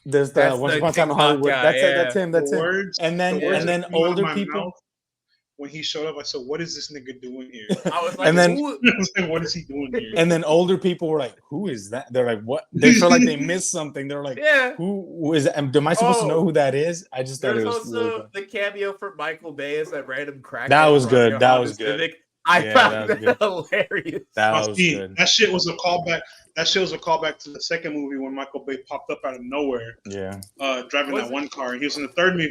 Once Upon a Time in Hollywood." That's him. And then older people. When he showed up, I said, "What is this nigga doing here?" I was like, "What is he doing here?" And then older people were like, "Who is that?" They're like, "What?" They feel like they missed something. They're like, "Who is that? Am I supposed to know who that is?" I just thought it was also really the cameo for Michael Bay as that random crack. That was good. That was good. I found that hilarious. That was good. That shit was a callback. That shit was a callback to the second movie when Michael Bay popped up out of nowhere. Yeah. Driving that one car. And he was in the third movie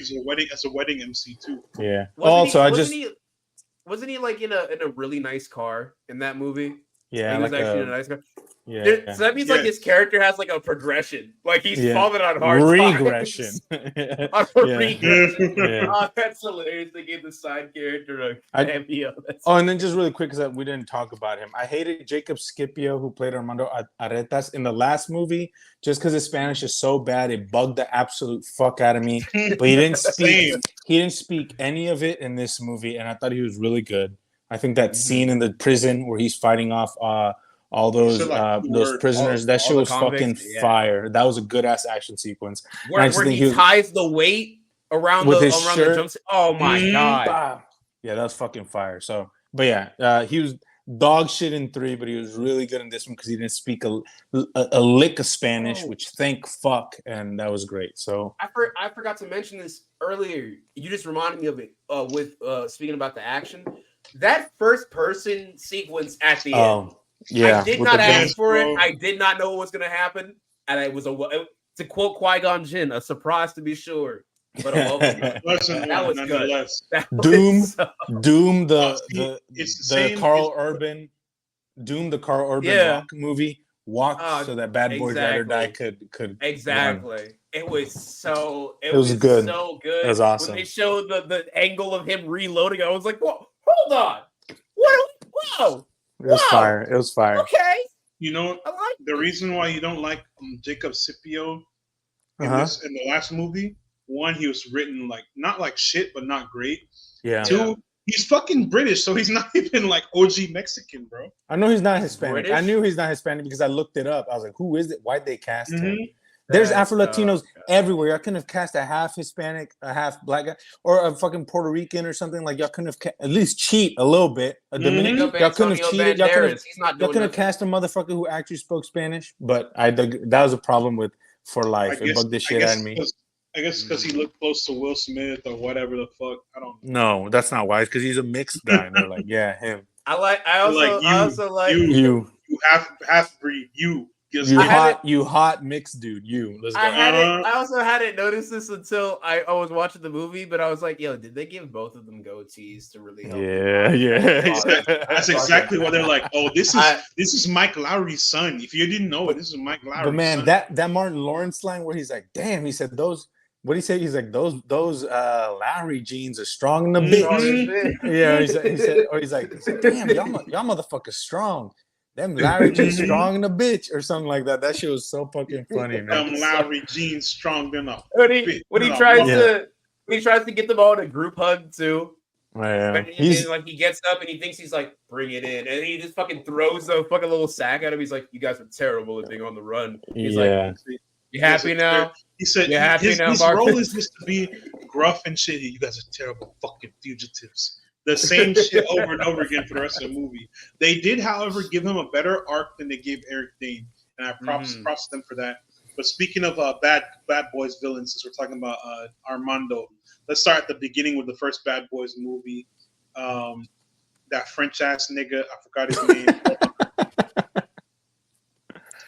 as a wedding MC too. Yeah. Wasn't he like in a really nice car in that movie? Yeah. He was actually in a nice car. Yeah. So that means like his character has like a progression. Like he's falling on hard regression. Regression. Oh, that's hilarious. They gave the side character a cameo. And then just really quick, because we didn't talk about him. I hated Jacob Scipio, who played Armando Aretas in the last movie, just because his Spanish is so bad. It bugged the absolute fuck out of me. But he didn't speak. He didn't speak any of it in this movie, and I thought he was really good. I think that scene in the prison where he's fighting off all those prisoners, that shit was fucking fire. That was a good ass action sequence. Where he ties the weight around the jump. Oh my god! Yeah, that was fucking fire. So, but yeah, he was dog shit in 3, but he was really good in this one because he didn't speak a lick of Spanish, which thank fuck, and that was great. So I forgot to mention this earlier. You just reminded me of it with speaking about the action. That first person sequence at the end. Yeah, I did not ask for it. I did not know what was going to happen, and it was to quote Qui-Gon Jinn, a surprise to be sure, but a welcome. That was good. Doom, the Carl Urban Walk movie. Walk so that Bad Boys Ride or Die could exactly. Run. It was so. It was good. So good. It was awesome. When they showed the angle of him reloading, I was like, "Whoa, hold on! Whoa!" It was fire. It was fire. Okay. You know, the reason why you don't like Jacob Scipio in the last movie, one, he was written like not like shit, but not great. Yeah. 2, he's fucking British, so he's not even like OG Mexican, bro. I know he's not Hispanic. British? I knew he's not Hispanic because I looked it up. I was like, who is it? Why'd they cast him? There's Afro-Latinos everywhere. I couldn't have cast a half Hispanic, a half black guy, or a fucking Puerto Rican or something. Like, y'all couldn't have at least cheat a little bit. A Dominican, y'all couldn't have cheated. Y'all couldn't have cast a motherfucker who actually spoke Spanish. But that was a problem with For Life. It bugged the shit out of me. I guess because he looked close to Will Smith or whatever the fuck. I don't know. No, that's not why. It's because he's a mixed guy. And they're like, yeah, him. I also like you half breed, you. You hot mixed dude. Let's go. I also hadn't noticed this until I was watching the movie, but I was like, yo, did they give both of them goatees to really help? That's exactly what they're like. Oh, this is Mike Lowry's son. If you didn't know it, this is Mike Lowry's son. But man, that Martin Lawrence line where he's like, damn, he said those. What did he say? He's like, those Lowry jeans are strong in the bitch. Yeah, he's like, damn, y'all motherfuckers strong. Them Lowry jeans strong in the bitch or something like that. That shit was so fucking funny, man. Them Lowry jeans strong enough. When he tries to get them all in a group hug too. Yeah. He gets up and he thinks he's like, bring it in, and he just fucking throws a fucking little sack at him. He's like, you guys are terrible at being on the run. He's like, you happy now? He said, you happy now, his Marcus? role is just to be gruff and shitty. You guys are terrible fucking fugitives. The same shit over and over again for the rest of the movie. They did, however, give him a better arc than they gave Eric Dane, and I props them for that. But speaking of Bad Boys villains, since we're talking about Armando, let's start at the beginning with the first Bad Boys movie. That French ass nigga, I forgot his name.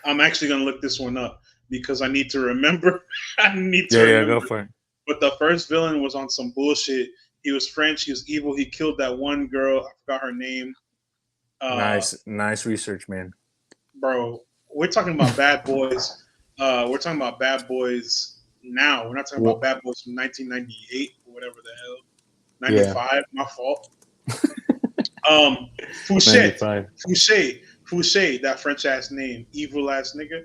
I'm actually gonna look this one up because I need to remember. Remember. Go for it. But the first villain was on some bullshit. He was French. He was evil. He killed that one girl. I forgot her name. Nice research, man. Bro, we're talking about Bad Boys. We're talking about Bad Boys now. We're not talking about Bad Boys from 1998 or whatever the hell. 95. Yeah. My fault. Fouché, that French ass name, evil ass nigga,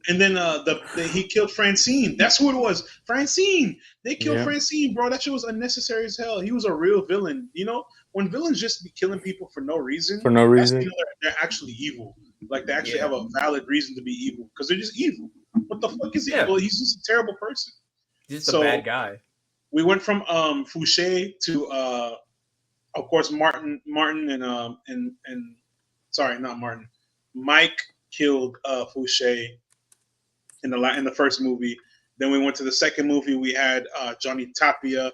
and then he killed Francine. That's who it was. Francine. They killed Francine, bro. That shit was unnecessary as hell. He was a real villain. You know, when villains just be killing people for no reason. They're actually evil. Like they actually have a valid reason to be evil because they're just evil. What the fuck is he? Well, he's just a terrible person. He's just a bad guy. We went from Fouché to of course Martin and sorry, not Martin. Mike killed Fouché in the first movie. Then we went to the second movie. We had Johnny Tapia.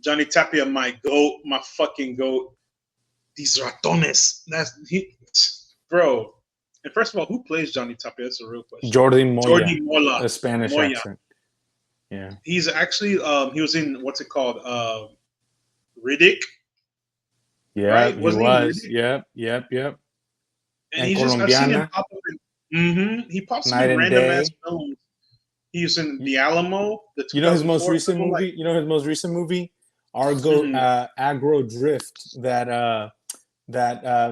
Johnny Tapia, my goat, my fucking goat. These ratones. Bro. And first of all, who plays Johnny Tapia? That's a real question. Jordi Mola. A Spanish accent. Yeah. He's actually he was in what's it called? Riddick. Yeah, right? He was. Yep. And he's just I've seen him pop up in he pops up in random ass films. He's in The Alamo. You know his most recent movie? Agro Drift. That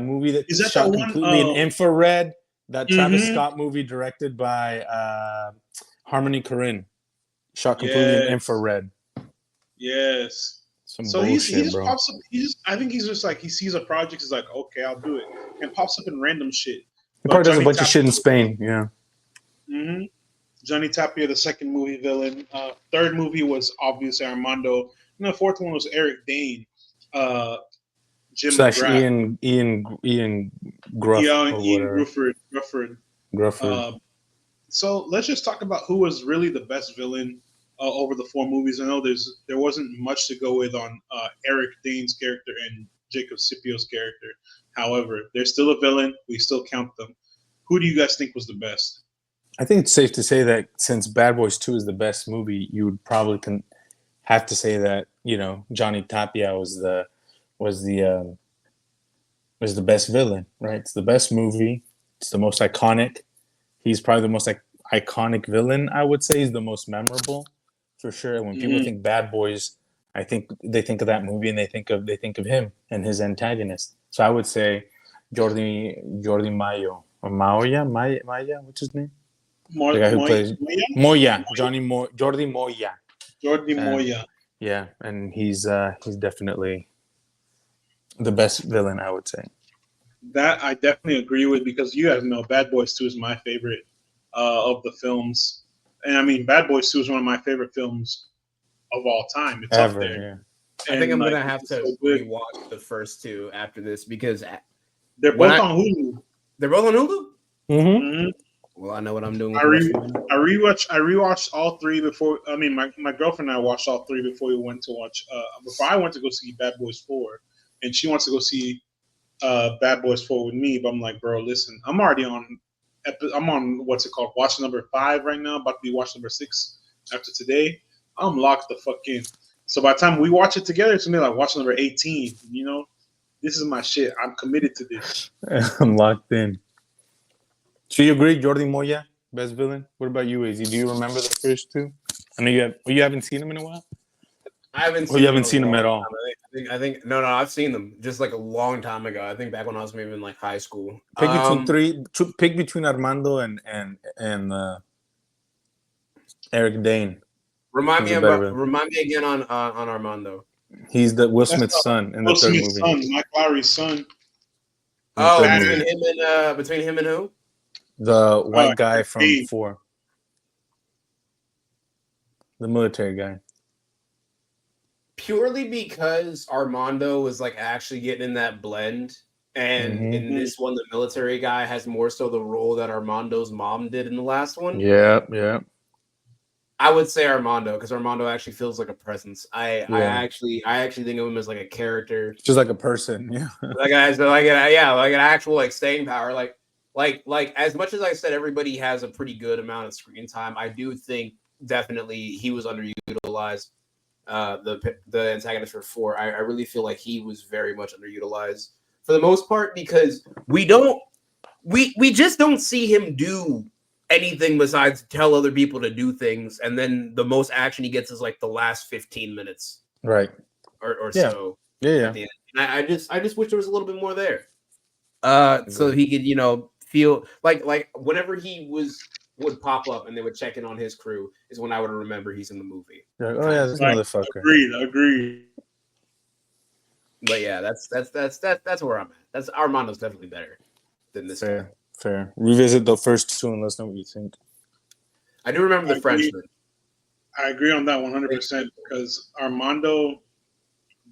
movie that shot completely in infrared. That Travis Scott movie directed by Harmony Korine. Shot completely in infrared. Yes. So he just pops up. I think he's just like he sees a project. He's like, okay, I'll do it, and pops up in random shit. He probably does a bunch of shit in Spain. Yeah. Johnny Tapia, the second movie villain. Third movie was obviously Armando. And the fourth one was Eric Dane. Jim McGrath. Ian Gruff. Ian Grufford. So let's just talk about who was really the best villain over the four movies. I know there wasn't much to go with on Eric Dane's character and Jacob Scipio's character. However, they're still a villain. We still count them. Who do you guys think was the best? I think it's safe to say that since Bad Boys 2 is the best movie, you would probably have to say that Johnny Tapia was the best villain, right? It's the best movie. It's the most iconic. He's probably the most iconic villain. I would say he's the most memorable, for sure. When people think Bad Boys, I think they think of that movie and they think of him and his antagonist. So I would say Jordi Mayo or Maya. What's his name? The guy who plays Moya. Jordi Moya. Jordi Moya. Yeah, and he's definitely the best villain, I would say. That I definitely agree with because you guys know Bad Boys 2 is my favorite of the films. And I mean, Bad Boys 2 is one of my favorite films of all time. It's up there. Yeah. I think I'm going to have to rewatch the first two after this because they're both on Hulu. They're both on Hulu? Mm-hmm. Well, I know what I'm doing. I rewatched all three before. I mean, my girlfriend and I watched all three before we went to watch. Before I went to go see Bad Boys 4, and she wants to go see Bad Boys 4 with me, but I'm like, bro, listen, I'm already on. I'm on what's it called? Watch number 5 right now. About to be watch number 6 after today. I'm locked the fuck in. So by the time we watch it together, it's gonna be like watch number 18. You know, this is my shit. I'm committed to this. I'm locked in. So you agree, Jordi Moya, best villain? What about you, AZ? Do you remember the first two? I know you haven't seen them in a while. I haven't seen. Or you haven't seen them at all. I think no, I've seen them just like a long time ago. I think back when I was maybe in like high school. Pick between Armando and Eric Dane. Remind me again on Armando. He's the Will Smith's son in the third movie. Son, Mike Lowry's son. Oh, between him and who? The white guy from 4. The military guy. Purely because Armando was like actually getting in that blend. And in this one, the military guy has more so the role that Armando's mom did in the last one. Yeah. I would say Armando because Armando actually feels like a presence. I actually think of him as like a character, just like a person. Yeah, like an actual like staying power. Like as much as I said, everybody has a pretty good amount of screen time. I do think definitely he was underutilized. The antagonist for 4, I really feel like he was very much underutilized for the most part because we just don't see him do anything besides tell other people to do things, and then the most action he gets is like the last 15 minutes, right? Or so. Yeah. And I just wish there was a little bit more there, so he could feel like whenever he would pop up and they would check in on his crew is when I would remember he's in the movie. Like, oh yeah, this motherfucker. Agreed. But yeah, that's where I'm at. That's Armando's definitely better than this guy. Fair. Revisit the first 2 and let us know what you think. I do remember the Frenchman. I agree on that 100% because Armando,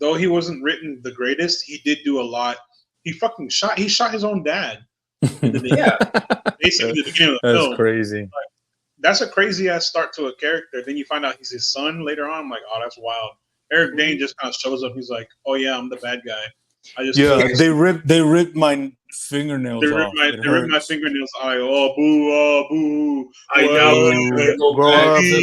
though he wasn't written the greatest, he did do a lot. He shot his own dad. Basically the beginning of the film. That's crazy. Like, that's a crazy ass start to a character. Then you find out he's his son later on. I'm like, oh, that's wild. Eric Dane just kind of shows up. He's like, oh yeah, I'm the bad guy. They ripped my fingernails off. They ripped my fingernails. I oh boo. I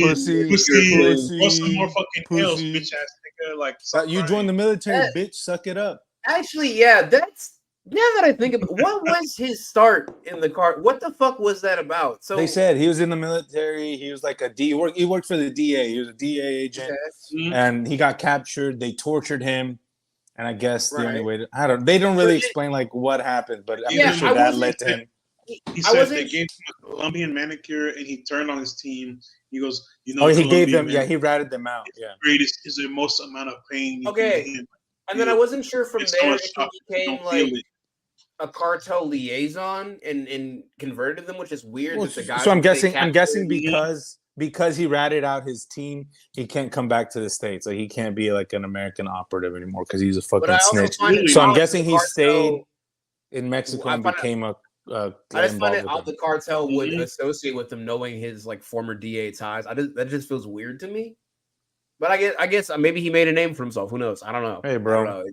pussy. Some more fucking nails, bitch ass nigga. Like you joined the military, bitch. Suck it up. Actually, yeah, that's now that I think about what was his start in the car. What the fuck was that about? So they said he was in the military. He was like he worked for the DA. He was a DA agent, and he got captured. They tortured him. And I guess the only way they don't really explain like what happened, but I'm pretty sure that led to him. He said they gave him a Colombian manicure and he turned on his team. He goes, he gave them, he ratted them out. Greatest is the most amount of pain. And then I wasn't sure from there if he became like a cartel liaison and converted them, which is weird. Well, so I'm guessing because he ratted out his team, he can't come back to the States. Like he can't be like an American operative anymore because he's a fucking snitch. So I'm guessing he stayed in Mexico and became a. I just find it odd the cartel would associate with him, knowing his like former DA ties. That just feels weird to me. But I guess maybe he made a name for himself. Who knows? I don't know. Hey, bro,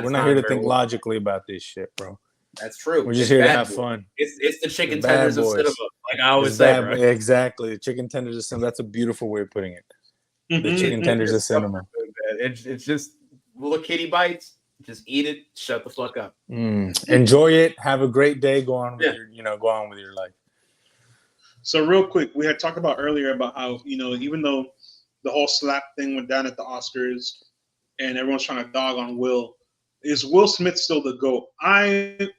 we're not here to think logically about this shit, bro. That's true. We're just here to have fun. It's the chicken tenders of cinema, like I always say. Bro. Exactly, chicken tenders of cinema. That's a beautiful way of putting it. The chicken tenders of cinema. It's just little kitty bites. Just eat it. Shut the fuck up. Enjoy it. Have a great day. Go on with your life. So real quick, we had talked about earlier about how even though the whole slap thing went down at the Oscars, and everyone's trying to dog on Will, is Will Smith still the GOAT? I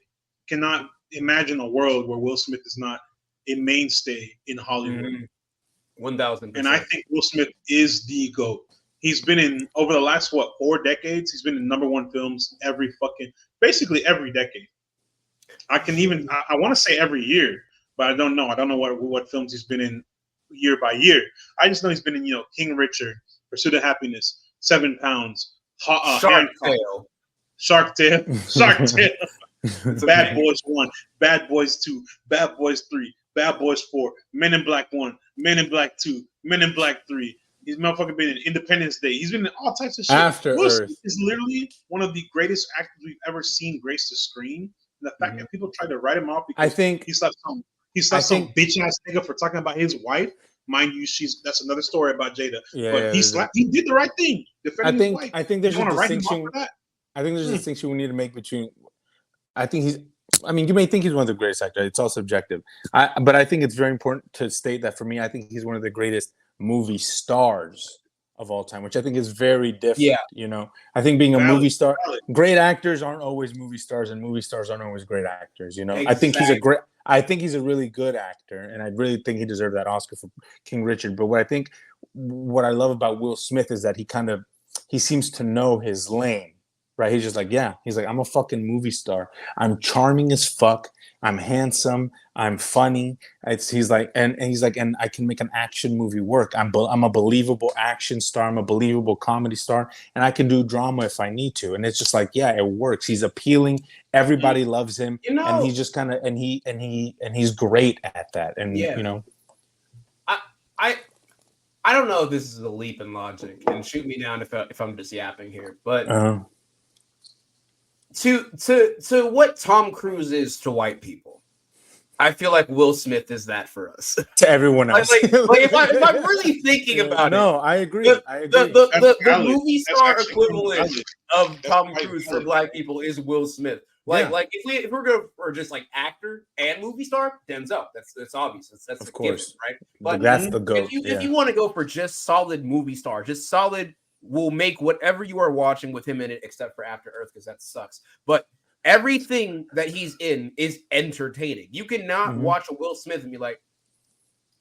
cannot imagine a world where Will Smith is not a mainstay in Hollywood. 1,000%. And I think Will Smith is the GOAT. He's been in, over the last, 4 decades, he's been in #1 films basically every decade. I want to say every year, but I don't know. I don't know what films he's been in year by year. I just know he's been in, King Richard, Pursuit of Happiness, 7 Pounds, Shark Tale, Bad Boys 1, Bad Boys 2, Bad Boys 3, Bad Boys 4, Men in Black 1, Men in Black 2, Men in Black 3, He's motherfucking been in Independence Day. He's been in all types of shit. After Will Earth Smith is literally one of the greatest actors we've ever seen grace the screen. And the fact that people try to write him off because he slapped some bitch ass nigga for talking about his wife. Mind you, that's another story about Jada. Yeah, but he did the right thing. Defending his wife. I think there's a distinction. I think there's a Hmm. distinction we need to make between. I think he's. I mean, you may think he's one of the greatest actors. It's all subjective. But I think it's very important to state that for me, I think he's one of the greatest movie stars of all time, which I think is very different. Yeah. You know, I think being a movie star, great actors aren't always movie stars, and movie stars aren't always great actors. You know, Exactly. I think he's a really good actor, and I really think he deserved that Oscar for King Richard. But what I love about Will Smith is that he seems to know his lane. Right, he's just like, I'm a fucking movie star. I'm charming as fuck. I'm handsome. I'm funny. He's like, and I can make an action movie work. I'm a believable action star. I'm a believable comedy star, and I can do drama if I need to. And it's just like, it works. He's appealing. Everybody loves him, and he's just kind of, and he's great at that. And you know, I don't know if this is a leap in logic, and shoot me down if I'm just yapping here, but. To what Tom Cruise is to white people, I feel like Will Smith is that for us. To everyone else. if I'm really thinking about it. No, I agree. The movie star equivalent of Tom Cruise for black people is Will Smith. Like if we're going for just like actor and movie star, Denzel. That's obvious. That's of course, given, right? But that's the goat. If you want to go for just solid movie star, just solid. Will make whatever you are watching with him in it, except for After Earth, because that sucks. But everything that he's in is entertaining. You cannot watch a Will Smith and be like,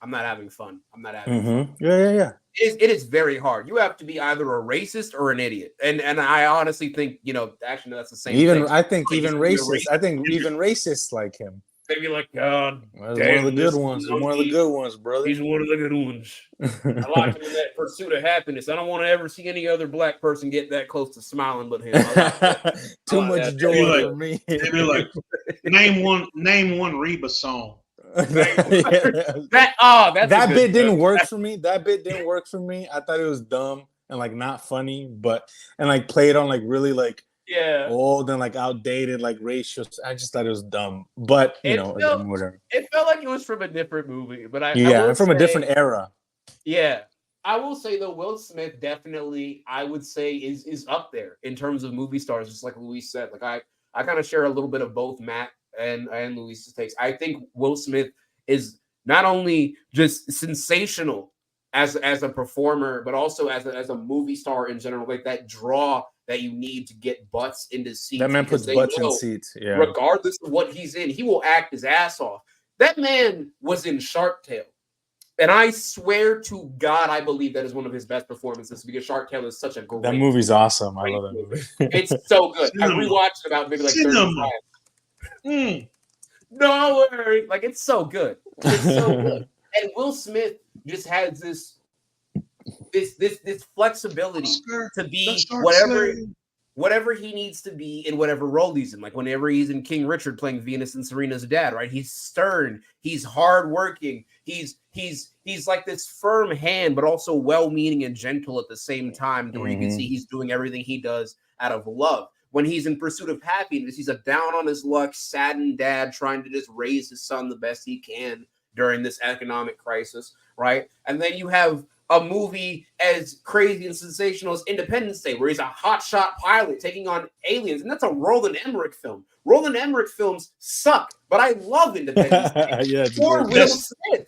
I'm not having fun. I'm not having fun. Yeah. It is very hard. You have to be either a racist or an idiot. And I honestly think, actually, that's the same thing. I think even racists like him. They'd be like, God, one of the good ones. One of the good ones, brother. He's one of the good ones. I like him in that pursuit of happiness. I don't want to ever see any other black person get that close to smiling but him. Too much joy for me. They'd be like, name one Reba song. That bit didn't work for me. I thought it was dumb and like not funny, and like played on like really like old and like outdated, like racial. I just thought it was dumb, but whatever. It felt like it was from a different movie, but from a different era. Yeah, I will say though, Will Smith definitely, I would say, is up there in terms of movie stars. Just like Luis said, like I kind of share a little bit of both Matt and Luis's takes. I think Will Smith is not only just sensational as a performer, but also as a movie star in general. Like that draw that you need to get butts into seats. That man puts butts in seats. Yeah. Regardless of what he's in, he will act his ass off. That man was in Shark Tale. And I swear to God, I believe that is one of his best performances because Shark Tale is such a great That movie's awesome. I love that movie. It's so good. I rewatched it about maybe like 30 times. No worry. Like, it's so good. It's so good. And Will Smith just has this flexibility to be whatever he needs to be in whatever role he's in. Like whenever he's in King Richard playing Venus and Serena's dad, right? He's stern, he's hardworking, he's like this firm hand, but also well-meaning and gentle at the same time, to where you can see he's doing everything he does out of love. When he's in Pursuit of Happiness, he's a down on his luck, saddened dad trying to just raise his son the best he can during this economic crisis, right? And then you have a movie as crazy and sensational as Independence Day, where he's a hotshot pilot taking on aliens, and that's a Roland Emmerich film. Roland Emmerich films suck, but I love Independence Day. Or Will Smith.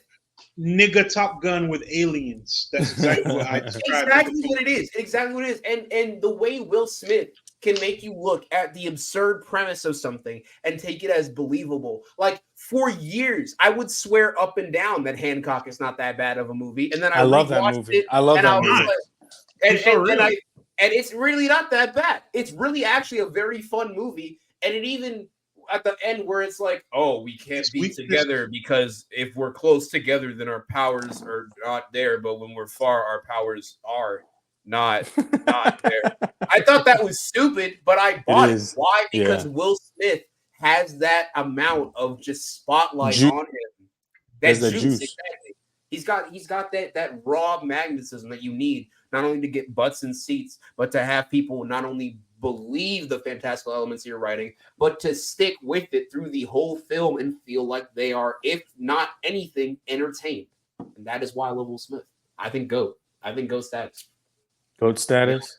Nigga Top Gun with aliens. That's exactly what I described. Exactly what it is. Exactly what it is. And the way Will Smith can make you look at the absurd premise of something and take it as believable. Like for years, I would swear up and down that Hancock is not that bad of a movie, and then I love that movie. I love that movie. And it's really not that bad. It's really actually a very fun movie, and it even at the end where it's like, oh, we can't be together because if we're close together, then our powers are not there, but when we're far, our powers are not there. I thought that was stupid, but I bought it. Why? Because Will Smith has that amount of just spotlight on him. That's juice. Exactly. He's got that raw magnetism that you need, not only to get butts in seats, but to have people not only believe the fantastical elements you're writing, but to stick with it through the whole film and feel like they are, if not anything, entertained. And that is why I love Will Smith. I think GOAT. I think GOAT status. GOAT status?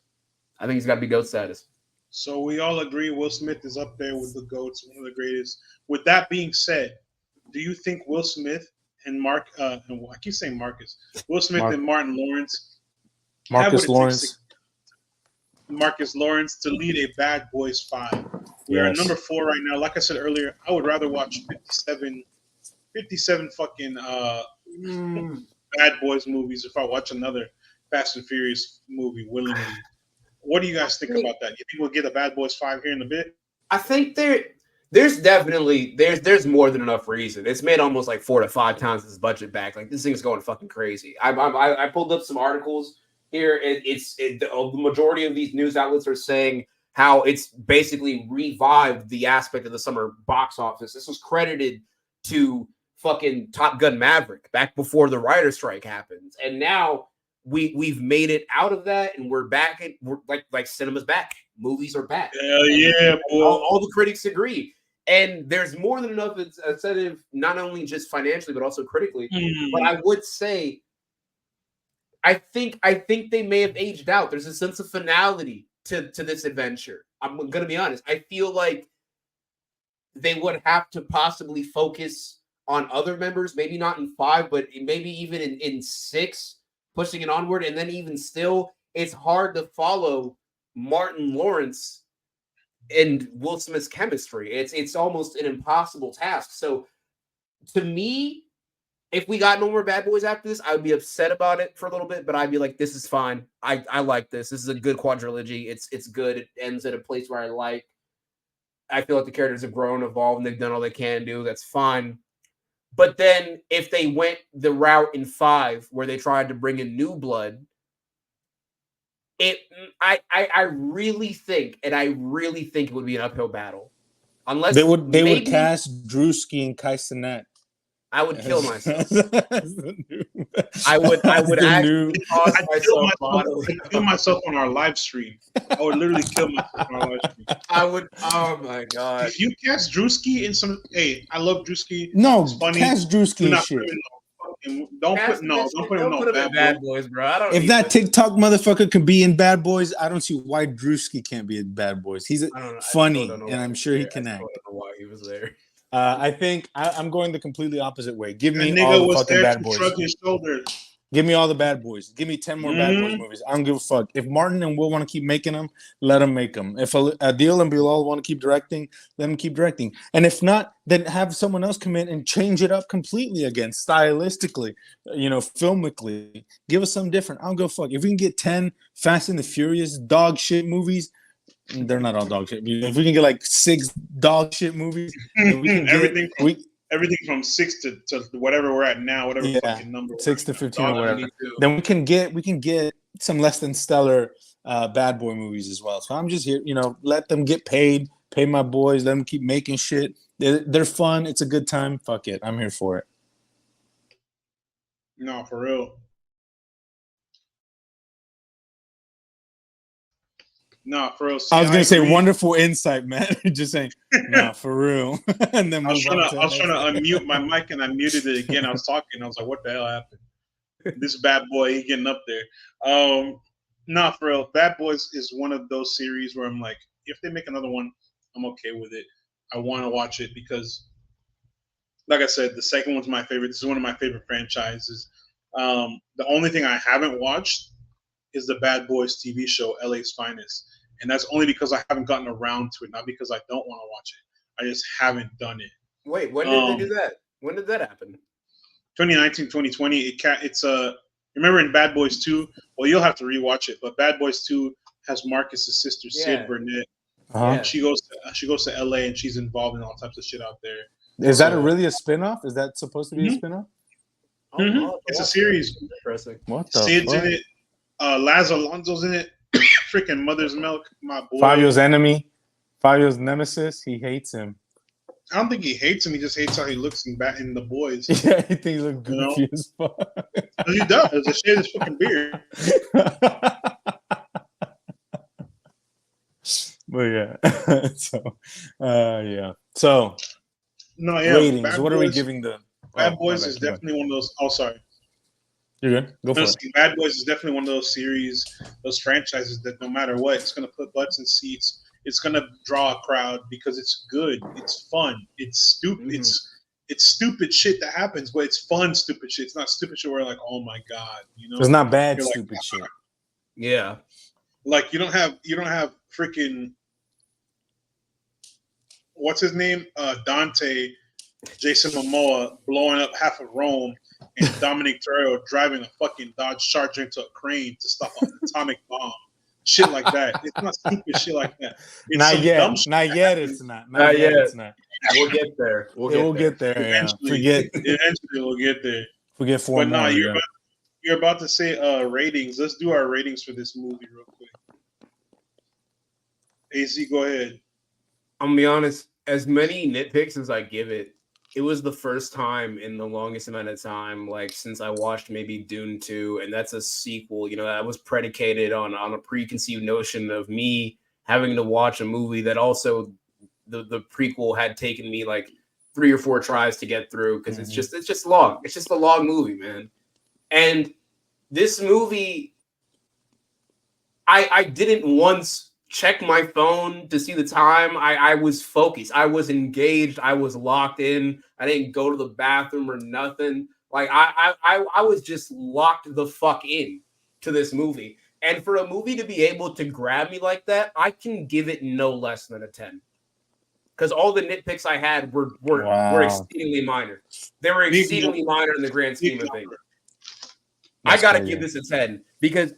I think he's got to be GOAT status. So we all agree Will Smith is up there with the GOATs, one of the greatest. With that being said, do you think Will Smith and I keep saying Marcus, Will Smith and Martin Lawrence, Marcus Lawrence to lead a Bad Boys 5? We are at number 4 right now. Like I said earlier, I would rather watch 57 fucking Bad Boys movies if I watch another Fast and Furious movie willingly. What do you guys think about that? You think we'll get a Bad Boys 5 here in a bit? I think there's definitely there's more than enough reason. It's made almost like 4 to 5 times its budget back. Like this thing's going fucking crazy. I pulled up some articles here. The majority of these news outlets are saying how it's basically revived the aspect of the summer box office. This was credited to fucking Top Gun Maverick back before the writer's strike happened, and now we've made it out of that, and we're back. We're like cinema's back. Movies are back. Hell yeah, boy. All the critics agree. And there's more than enough incentive, not only just financially, but also critically. But I would say, I think they may have aged out. There's a sense of finality to this adventure. I'm going to be honest. I feel like they would have to possibly focus on other members, maybe not in 5, but maybe even in 6, pushing it onward. And then even still, it's hard to follow Martin Lawrence and Will Smith's chemistry. It's almost an impossible task. So to me, if we got no more Bad Boys after this, I would be upset about it for a little bit, but I'd be like, this is fine. I like this. This is a good quadrilogy. It's good. It ends at a place where I like. I feel like the characters have grown, evolved, and they've done all they can do. That's fine. But then if they went the route in 5 where they tried to bring in new blood, I really think it would be an uphill battle. Unless they would cast Drewski and Kai Cenat. I would kill myself. I would actually kill myself on our live stream. I would literally kill myself on our live stream. I would. Oh my god! If you cast Drewski in some, hey, I love Drewski. No, it's funny. cast Drewski and shit. Don't put him in Bad Boys, bro. I don't. If that TikTok motherfucker could be in Bad Boys, I don't see why Drewski can't be in Bad Boys. He's funny, and I'm sure he can act. I don't know why he was there. I think I'm going the completely opposite way. Give me all the fucking Bad Boys. Give me all the Bad Boys. Give me 10 more Bad Boys movies. I don't give a fuck. If Martin and Will want to keep making them, let them make them. If Adil and Bilal want to keep directing, let them keep directing. And if not, then have someone else come in and change it up completely again, stylistically, filmically. Give us something different. I don't give a fuck. If we can get 10 Fast and the Furious dog shit movies, they're not all dog shit. If we can get like 6 dog shit movies, then we can everything from 6 to whatever we're at now, whatever fucking number. 6 to 15 or whatever. Then we can get some less than stellar Bad Boy movies as well. So I'm just here, let them get paid, pay my boys, let them keep making shit. They're fun. It's a good time. Fuck it. I'm here for it. No, for real. No, for real. See, I was gonna say wonderful insight, man. Just saying, no, for real. And then I was trying to unmute my mic and I muted it again. I was talking. I was like, "What the hell happened?" This bad boy, he getting up there. No, for real. Bad Boys is one of those series where I'm like, if they make another one, I'm okay with it. I want to watch it because, like I said, the second one's my favorite. This is one of my favorite franchises. The only thing I haven't watched is the Bad Boys TV show, LA's Finest. And that's only because I haven't gotten around to it, not because I don't want to watch it. I just haven't done it. Wait, when did they do that? When did that happen? 2019, 2020. Remember in Bad Boys 2? Well, you'll have to rewatch it, but Bad Boys 2 has Marcus's sister, Sid Burnett. Uh-huh. She goes to LA and she's involved in all types of shit out there. Is that really a spinoff? Is that supposed to be a spinoff? Mm-hmm. It's a series. Interesting. What the Sid's fuck? in it. Laz Alonso's in it. Freaking Mother's Milk, my boy. Fabio's enemy. Fabio's nemesis. He hates him. I don't think he hates him. He just hates how he looks in The Boys. Yeah, he thinks he looks goofy as fuck. He does. Just shave his fucking beard. But yeah, yeah. So no, yeah. ratings. Bad What Boys, are we giving the? Bad Boys is definitely one of those. Oh, sorry. You're good. Go for it. Bad Boys is definitely one of those series, those franchises that no matter what, it's gonna put butts in seats. It's gonna draw a crowd because it's good. It's fun. It's stupid. Mm-hmm. It's stupid shit that happens, but it's fun stupid shit. It's not stupid shit where like, oh my god, you know. It's not bad You're stupid like, shit. Yeah. Like you don't have freaking what's his name? Dante, Jason Momoa blowing up half of Rome, and Dominic Toretto driving a fucking Dodge Charger into a crane to stop an atomic bomb. Shit like that. It's not stupid shit like that. It's Not some yet. dumb shit. Not yet. It's not. Not yet. It's not. We'll get there. We'll get there. Yeah. Eventually we'll get there. Forget 4 But more. no, Yeah. you're about to say ratings. Let's do our ratings for this movie real quick. AZ, go ahead. I'm gonna be honest. As many nitpicks as I give it, it was the first time in the longest amount of time, like since I watched maybe Dune 2, and that's a sequel. You know, that was predicated on a preconceived notion of me having to watch a movie that also the prequel had taken me like 3 or 4 tries to get through because it's just long. It's just a long movie, man. And this movie, I didn't once check my phone to see the time. I was focused. I was engaged. I was locked in. I didn't go to the bathroom or nothing. Like I was just locked the fuck in to this movie. And for a movie to be able to grab me like that, I can give it no less than a 10. Because all the nitpicks I had were exceedingly minor. They were exceedingly minor in the grand scheme of things. I gotta give this a 10 because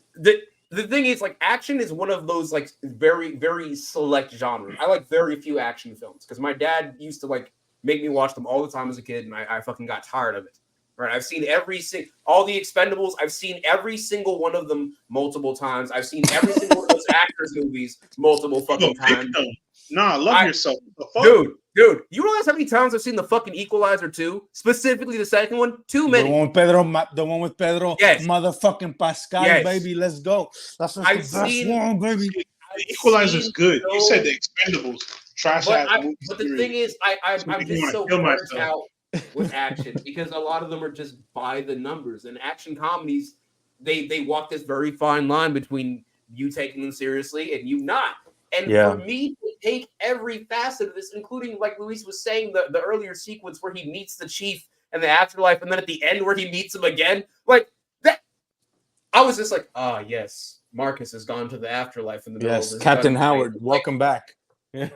the thing is, like, action is one of those like very, very select genres. I like very few action films because my dad used to like make me watch them all the time as a kid, and I fucking got tired of it. Right? I've seen all the Expendables. I've seen every single one of them multiple times. I've seen every single one of those actors' movies multiple fucking times. Nah, love yourself. Dude, you realize how many times I've seen the fucking Equalizer 2? Specifically the second one? Too many. The one with Pedro, yes. Motherfucking Pascal, baby. Let's go. That's the best one, baby. Equalizer's good. You said the Expendables. Trash ass movie. But the thing is, I'm just so burnt out with action because a lot of them are just by the numbers. And action comedies, they walk this very fine line between you taking them seriously and you not. And for me to take every facet of this, including, like Luis was saying, the earlier sequence where he meets the chief and the afterlife, and then at the end where he meets him again, like that, I was just like, yes, Marcus has gone to the afterlife in the middle of this. Captain Howard, welcome back. Good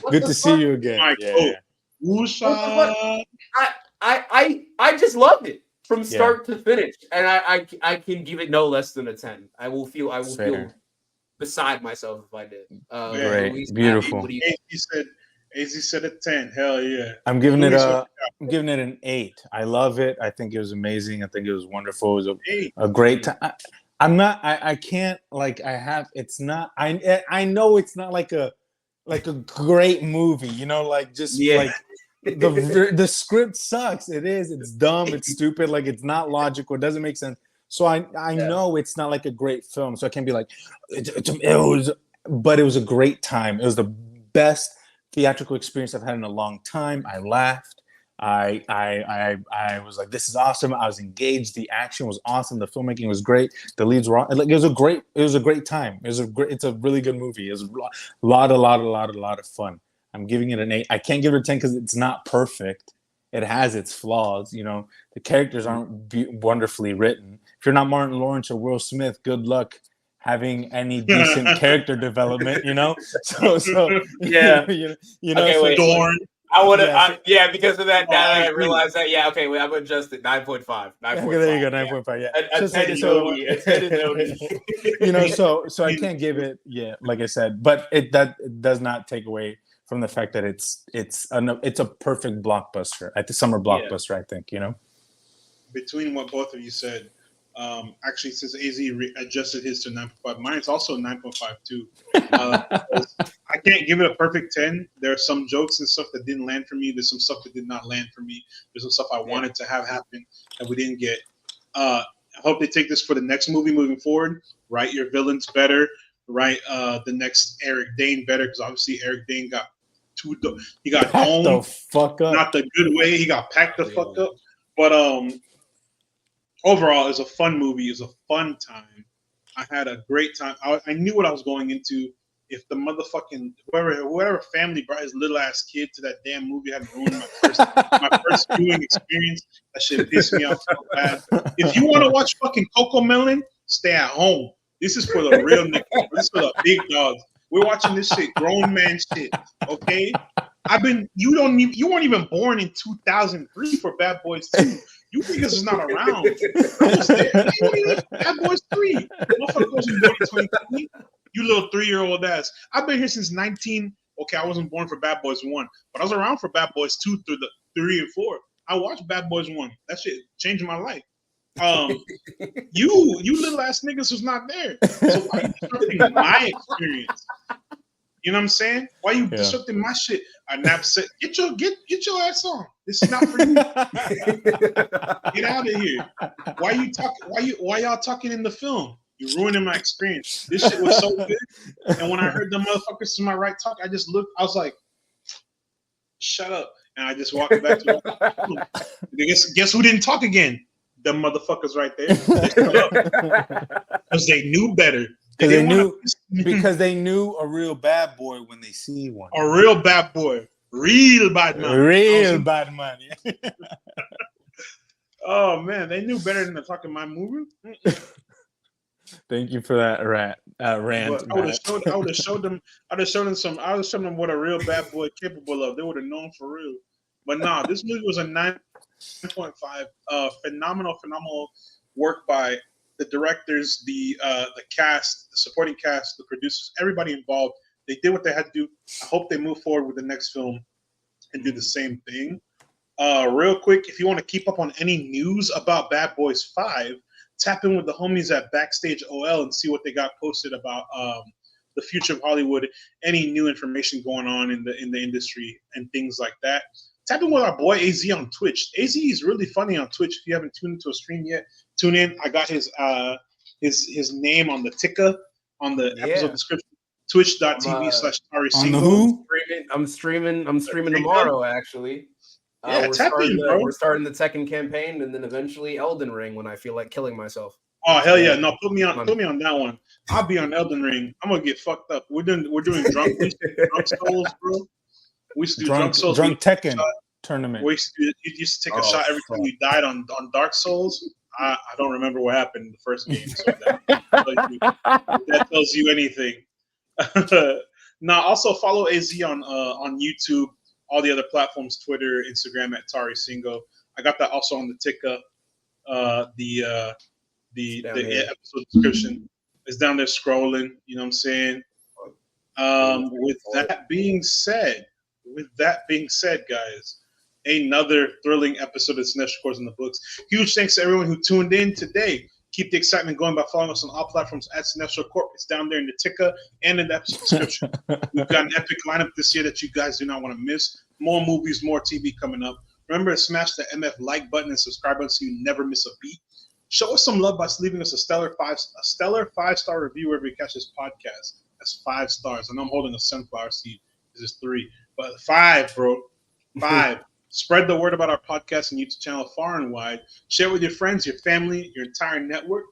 to see you again. I just loved it from start to finish, and I can give it no less than a 10. I will feel beside myself if I did. Great, Luis, beautiful. AZ said a 10. Hell yeah. I'm giving it an 8. I love it. I think it was amazing. I think it was wonderful. It was a great time. I can't like I have. It's not. I know it's not like a great movie. You know, like just like the script sucks. It is. It's dumb. It's stupid. Like it's not logical. It doesn't make sense. So I know it's not like a great film, so I can't be like, but it was a great time. It was the best theatrical experience I've had in a long time. I laughed. I was like, this is awesome. I was engaged. The action was awesome. The filmmaking was great. The leads were like, it was a great time. It's a really good movie. It was a lot of fun. I'm giving it an 8. I can't give it a 10 because it's not perfect. It has its flaws. You know, the characters aren't wonderfully written. If you're not Martin Lawrence or Will Smith, good luck having any decent character development, you know? So yeah. you know, okay, so wait. Dorn. I would have, because of that. Now I realized that. Yeah, okay, wait, I'm adjusted 9.5. 9.5. Okay, there you go, 9.5. Yeah, a 10 is only. A 10 is only. You know, so I can't give it. Yeah, like I said, but it does not take away from the fact that it's a perfect blockbuster at the summer blockbuster. I think, you know. Between what both of you said, Actually, since AZ adjusted his to 9.5, mine is also 9.5 too. I can't give it a perfect 10. There are some jokes and stuff that didn't land for me. There's some stuff that did not land for me. There's some stuff I wanted to have happen that we didn't get. I hope they take this for the next movie moving forward. Write your villains better. Write the next Eric Dane better, because obviously Eric Dane got he got owned the fuck up. Not the good way. He got packed the fuck up. But overall, it's a fun movie. It's a fun time. I had a great time. I knew what I was going into. If the motherfucking whoever family brought his little ass kid to that damn movie hadn't ruined my first viewing experience, that shit pissed me off so bad. If you want to watch fucking Coco Melon, stay at home. This is for the real niggas. This is for the big dogs. We're watching this shit, grown man shit. Okay, you weren't even born in 2003 for Bad Boys 2. You niggas is not around. I was there. Bad Boys 3. Motherfucker was born in 2020. You little 3-year-old ass. I've been here since 19. Okay, I wasn't born for Bad Boys 1, but I was around for Bad Boys 2 through the 3 and 4. I watched Bad Boys 1. That shit changed my life. You little ass niggas was not there. So why are you disrupting my experience? You know what I'm saying? Why are you disrupting my shit? I never said get your ass on. This is not for you. Get out of here. Why y'all talking in the film? You're ruining my experience. This shit was so good. And when I heard the motherfuckers to my right talk, I just looked, I was like, shut up. And I just walked back to guess who didn't talk again? The motherfuckers right there. Because they knew better. Because they knew a real bad boy when they see one. A real bad boy. Real bad man. Real bad man. Oh man, they knew better than to talk in my movie. Thank you for that rant. I would have showed them what a real bad boy capable of. They would have known for real. But nah, this movie was a 9.5. Phenomenal work by the directors, the cast, the supporting cast, the producers, everybody involved. They did what they had to do. I hope they move forward with the next film and do the same thing. Real quick, if you want to keep up on any news about Bad Boys 5, tap in with the homies at Backstage OL and see what they got posted about the future of Hollywood, any new information going on in the industry and things like that. Tap in with our boy AZ on Twitch. AZ is really funny on Twitch. If you haven't tuned into a stream yet, tune in. I got his name on the ticker on the episode description. Twitch.tv/Tari. I'm streaming tomorrow, actually. We're starting the Tekken campaign, and then eventually Elden Ring when I feel like killing myself. Oh hell yeah! No, put me on that one. I'll be on Elden Ring. I'm gonna get fucked up. We're doing drunk souls, bro. We used to do drunk souls. Drunk Tekken tournament. You used to take a shot every time you died on Dark Souls. I don't remember what happened in the first game. So that tells you anything. Now, also follow AZ on YouTube, all the other platforms, Twitter, Instagram at Tari Singo. I got that also on the ticker. The episode description is down there scrolling. You know what I'm saying? With that being said, guys, another thrilling episode of Cinestro Course in the books. Huge thanks to everyone who tuned in today. Keep the excitement going by following us on all platforms at Cinestro Corp. It's down there in the ticker and in the episode description. We've got an epic lineup this year that you guys do not want to miss. More movies, more TV coming up. Remember to smash the MF like button and subscribe button so you never miss a beat. Show us some love by leaving us a stellar 5-star review wherever you catch this podcast. That's 5 stars. I know I'm holding a sunflower seed. This is 3, but 5, bro. 5. Spread the word about our podcast and YouTube channel far and wide. Share it with your friends, your family, your entire network.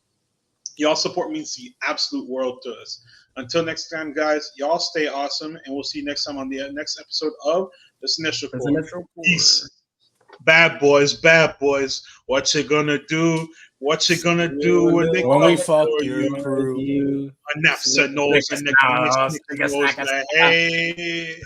Y'all support means the absolute world to us. Until next time, guys, y'all stay awesome, and we'll see you next time on the next episode of the Cinestro Court. Peace. Bad boys, what you gonna do? What you gonna do when we fuck your crew? Enough said nose and the hey.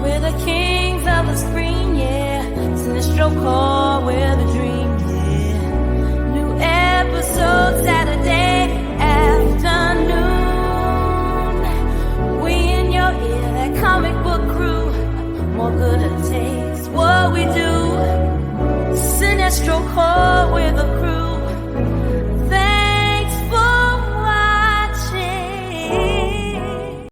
We're the kings of the screen, yeah. Cinestro Core, we're the dream, yeah. New episode Saturday afternoon. We in your ear, that comic book crew. More good it takes what we do. Sinestro core with a